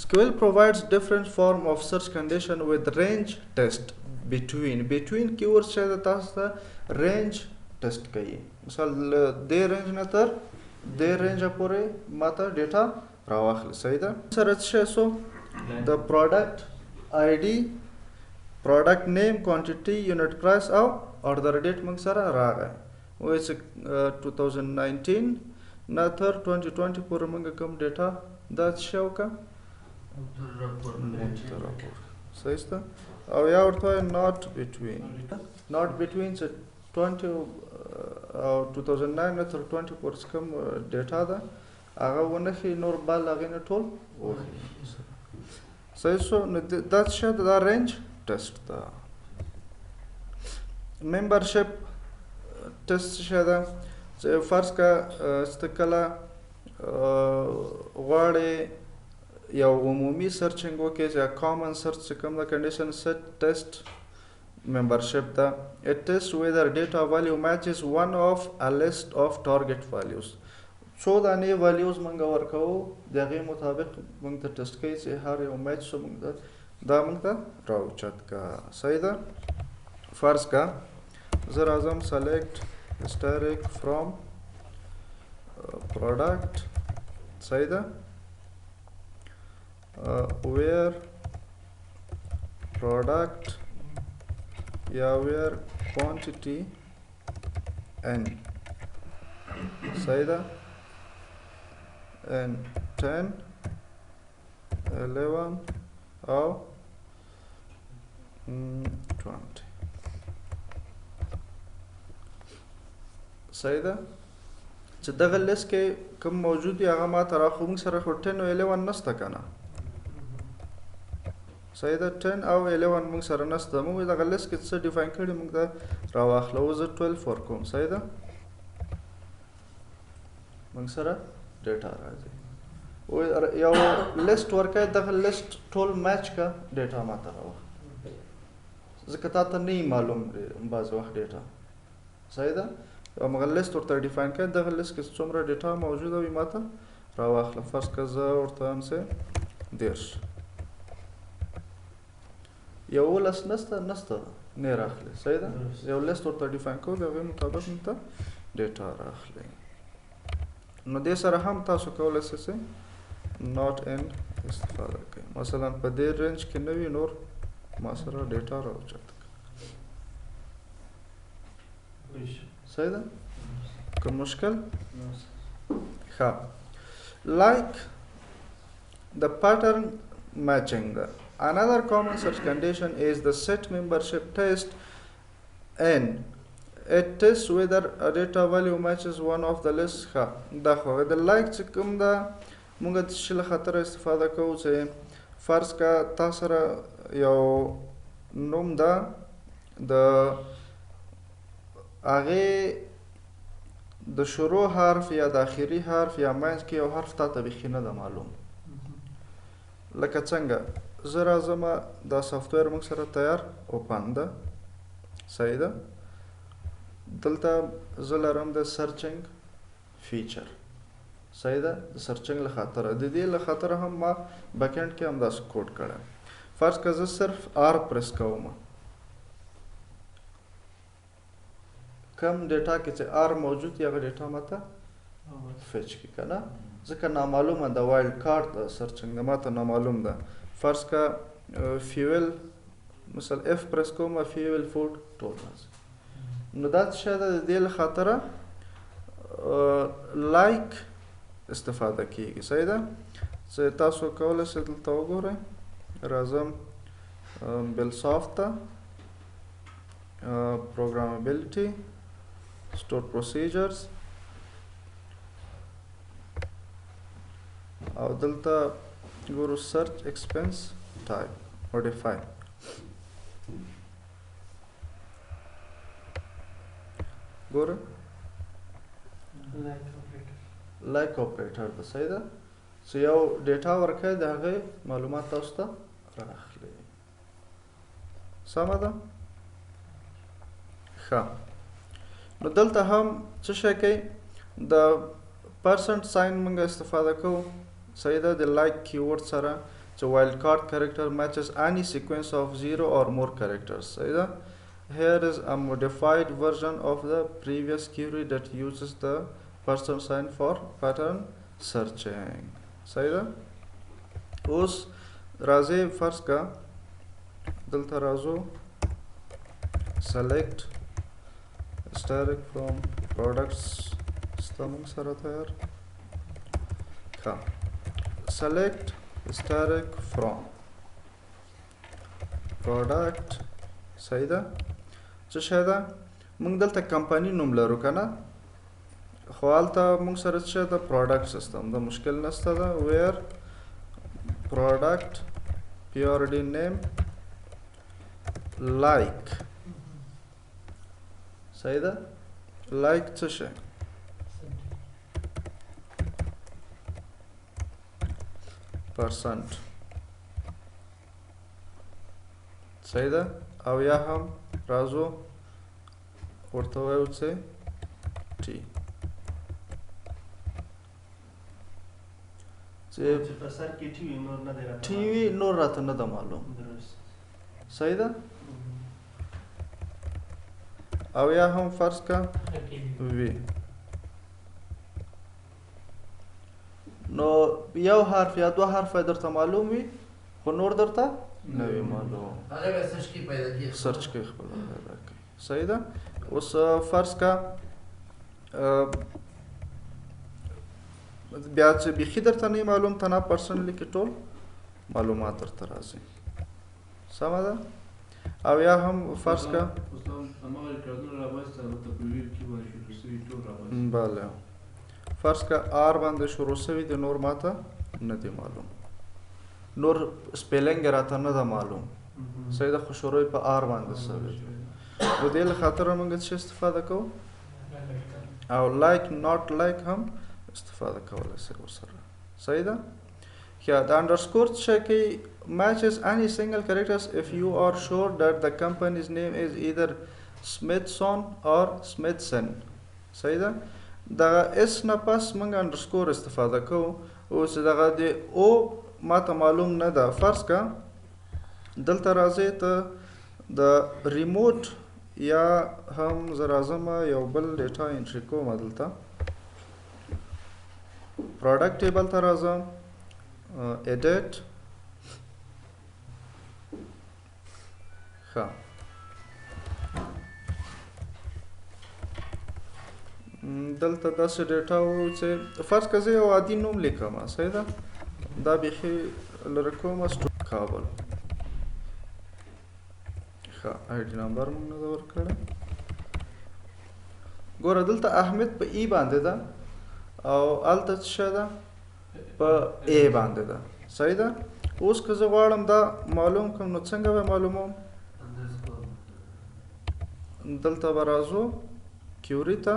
SQL provides different form of search condition with range test between keyword څه ده تاسو ته range test کوي. مثال دې رینج نه تر دې رینج پورې ماته ډیټا راواخلي. صحیح ده؟ سره څه شو د پروډکټ آی ډي، پروډکټ نیم، کوانټیټي، یونټ پرایس او آردر ډیټ موږ سره راغی. وایي چې 2019 نه تر 2020 پورې موږ کوم ډیټا دا څه شی وکړه صحیح شته. او یا ورته وایي not between چې 20 او 2009 نه تر 20 پورې کوم ډیټا ده هغه ونه ښیي، نور بل هغې نه ټول وښیي. صحیح شو. نو دا څه شی ده؟ دا رینج ټیسټ ده. ممبرشپ ټیسټ څه شی ده؟ چې فرض که چې ته کله غواړې یو عمومي سرچنګ وکړې چې کامن سرچ چې کوم ده کنډیشن سیټ ټیسټ membership ده. It tests whether data value matches one of a list of target values. څو دانې values موږ ورکوو د هغې مطابق موږ ته ټیسټ کوي چې هر یو میچ شو موږ ته دا موږ ته راوچت که. صحیح ده؟ فرض که زه راځم select historic from product. صحیح ده؟ where product یا where quantity n. صحیح ده؟ n 10 11 او 20. صحیح ده؟ چې دغه لیست کې کوم موجود وي هغه ما ته راخو. موږ سره خو 10 او 11 نسته که نه. صحیح ده؟ 10 او 11 موږ سره نسته. موږ دغه لیست کې څه ډیفاین کړي موږ ته راواخله. اوس زه 12 ورکوم. صحیح ده؟ موږ سره ډیټا راځي. یو لیست ورکوي، دغه لیست ټول میچ که ډیټا ما ته راواخله. ځکه تا ته نه یي معلوم بعضې وخت ډیټا. صحیح ده؟ یو مغه لیست ورته ډیفاین کړي، دغه لیست کې څومره ډیټا موجوده وي ما ته راواخله. فرض که زه ورته وایم چې 10. 11 نسته نه راخلي صحیح ده درست. یو لیست ورته ډیفاین کوو د هغې مطابق موږ ته ډیټا راخلي نو دې سره هم تاسو کولی شئ ناٹ اینډ استفاده کوئ مثلا په دې رینج کې نه وي نور ما سره ډیټا راوچت صحیح ده کوم مشکل ښه like the pattern matching. Another common such condition is the set membership test, and it tests whether a data value matches one of the lists. دا خو د like چې کوم ده موږ د شي له خاطره استفاده کوو چې فرض که تا سره یو نوم ده د هغې د شروع حرف یا د آخري حرف یا منځ کې یو حرف تا ته بیخي نه ده معلوم لکه څنګه زه راځم دا سافټویر موږ سره تیار اوپن ده صحیح ده دلته زه لرم د سرچنګ فیچر صحیح ده د سرچنګ له خاطره د دې له خاطره هم ما بیکینډ کې همداسې کوډ کړی فرض که زه صرف آر پریس کوم کم ډیټا کې چې آر موجود یا هغه ډیټا ماته فیچ کړي که نه ځکه نامعلومه د وایلډ کارت د سرچنګ د ماته نامعلوم ده فرض که فیول مثلا اف پریس کوم فیول فوډ ټول راځي نو دا څه شی ده د دې له خاطره لایک استفاده کیږي صحیح ده چې تاسو کولی شئ دلته وګورئ راځم بلسافت ته پروګرامبیلیټي store procedures او دلته ګورو search expense type modify ګوره like operator ده صحیح ده چې یو ډیټا ورکوي د هغې معلومات تاسو ته راخلي سمه ده ښه نو دلته هم څه شی کوي د پرسنټ ساین موږ استفاده کوو صحیح ده د لایک کیورډ سره چې وایلډ کارت کریکټر میچز any sequence of 0 or more characters صحیح ده here is a modified version of the previous query that uses the percent sign for pattern searching صحیح ده اوس راځئ فرض که دلته راځو select static from products ستمون سره تیار ښه select static from product صحیح ده څه شی ده موږ دلته کمپنی نوم لرو که نه خو هلته موږ سره څه شی ده پروډکټ سیستم د مشکل نشته ده where product PRD name like صحیح ده like څه شی percent صحیح ده او یا هم راځو ورته وایو چې ټي چې په سر کې ټي وي نور نه دی راته ټي وي نور راته نه ده معلوم درست صحیح ده او یا هم فرض که وی نو یو حرف یا دو حرف درته معلوم وي خو نور درته نه وي معلوم هغه به سرچ کې پیدا کیږي سرچ کې خپل پیدا کوي صحیح ده اوس فرض که بیا چې بیخي درته نه معلوم تنها پرسنلی کې ټول معلومات درته راځي سمه ده او یا هم فرض که بله فرض که آر باندې شروع شوي د نور ماته نه دی معلوم نور سپیلنګ راته نه ده معلوم صحیح ده خو شروع په آر باندې شوي د دې له خاطره موږ څه استفاده کوو او لایک ناٹ لایک هم استفاده کولی شئ ورسره صحیح ده Yeah, the underscore check matches any single characters if you are sure that the company's name is either Smithson or Smithson. صحیح ده دغه اس نه پس موږ انډرسکور استفاده کوو اوس دغه د او ماته معلوم نه ده فرض که دلته راځئ ته د ریموټ یا هم زه راځم یو بل ډیټا انټري کوم دلته پروډکټ ټیبل ته راځم ایډیټ ښه دلته داسې ډیټا و چې فرض که زه یو عادي نوم لیکم صحیح ده دا بیخي لرې کومه کابل ښه آی ډي نمبر مونږ نه ده ورکړی ګوره دلته احمد په ای باندې ده او هلته څه شی ده په ای باندې ده صحیح ده اوس که زه غواړم دا معلوم کړم نو څنګه به معلوموم دلته به راځو کیوري ته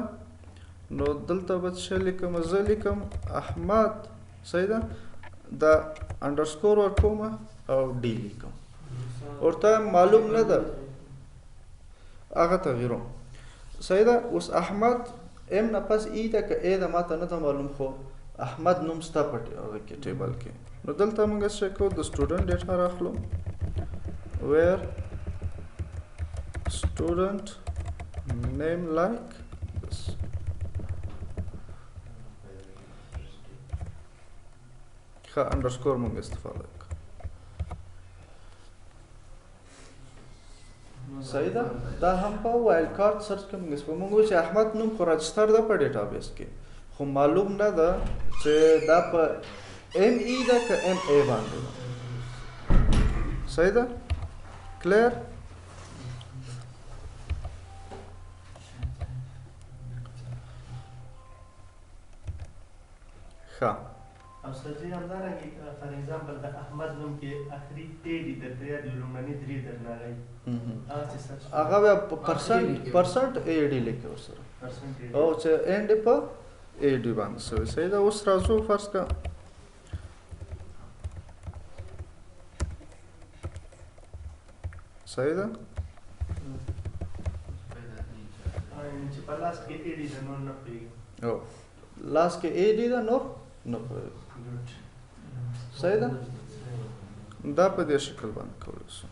نو دلته به څه لیکم زه لیکم احمد صحیح ده دا انډرسکور ورکوم او ډي لیکم ورته معلوم نه ده هغه تغییروم صحیح ده اوس احمد ام نه پس ای ده که ای ده ماته نه ده معلوم خو احمد نوم ستا په هغه کې ټیبل کې نو دلته موږ څه کوو د سټوډنټ ډیټا راخلو ویر student name like this ښه انډرسکور موږ استفاده وکړو صحیح ده دا هم په وایلډ کارت سرچ کې موږ وایو چې احمد نوم خو راجستر ده په ډیټابیس کې خو معلوم نه ده چې دا په ام ای ده که ام ای باندې ده صحیح ده کلیر ښه او سرجی همدارنګه فار ایگزامپل د احمد نوم کې اخري ټی ډي درته یا د لومړني درې درنه راغی هغه بیا پرسنټ ای ډي لیکي ورسره او چې اینډ په ای ډي باندې شوی صحیح ده اوس راځو فرض که صحیح ده چې په لاس کې ای ډي د نور نه پوهېږي او لاس کې ای ډي ده نور نه پوهېږي صحیح ده دا په دې شکل باندې کولی شو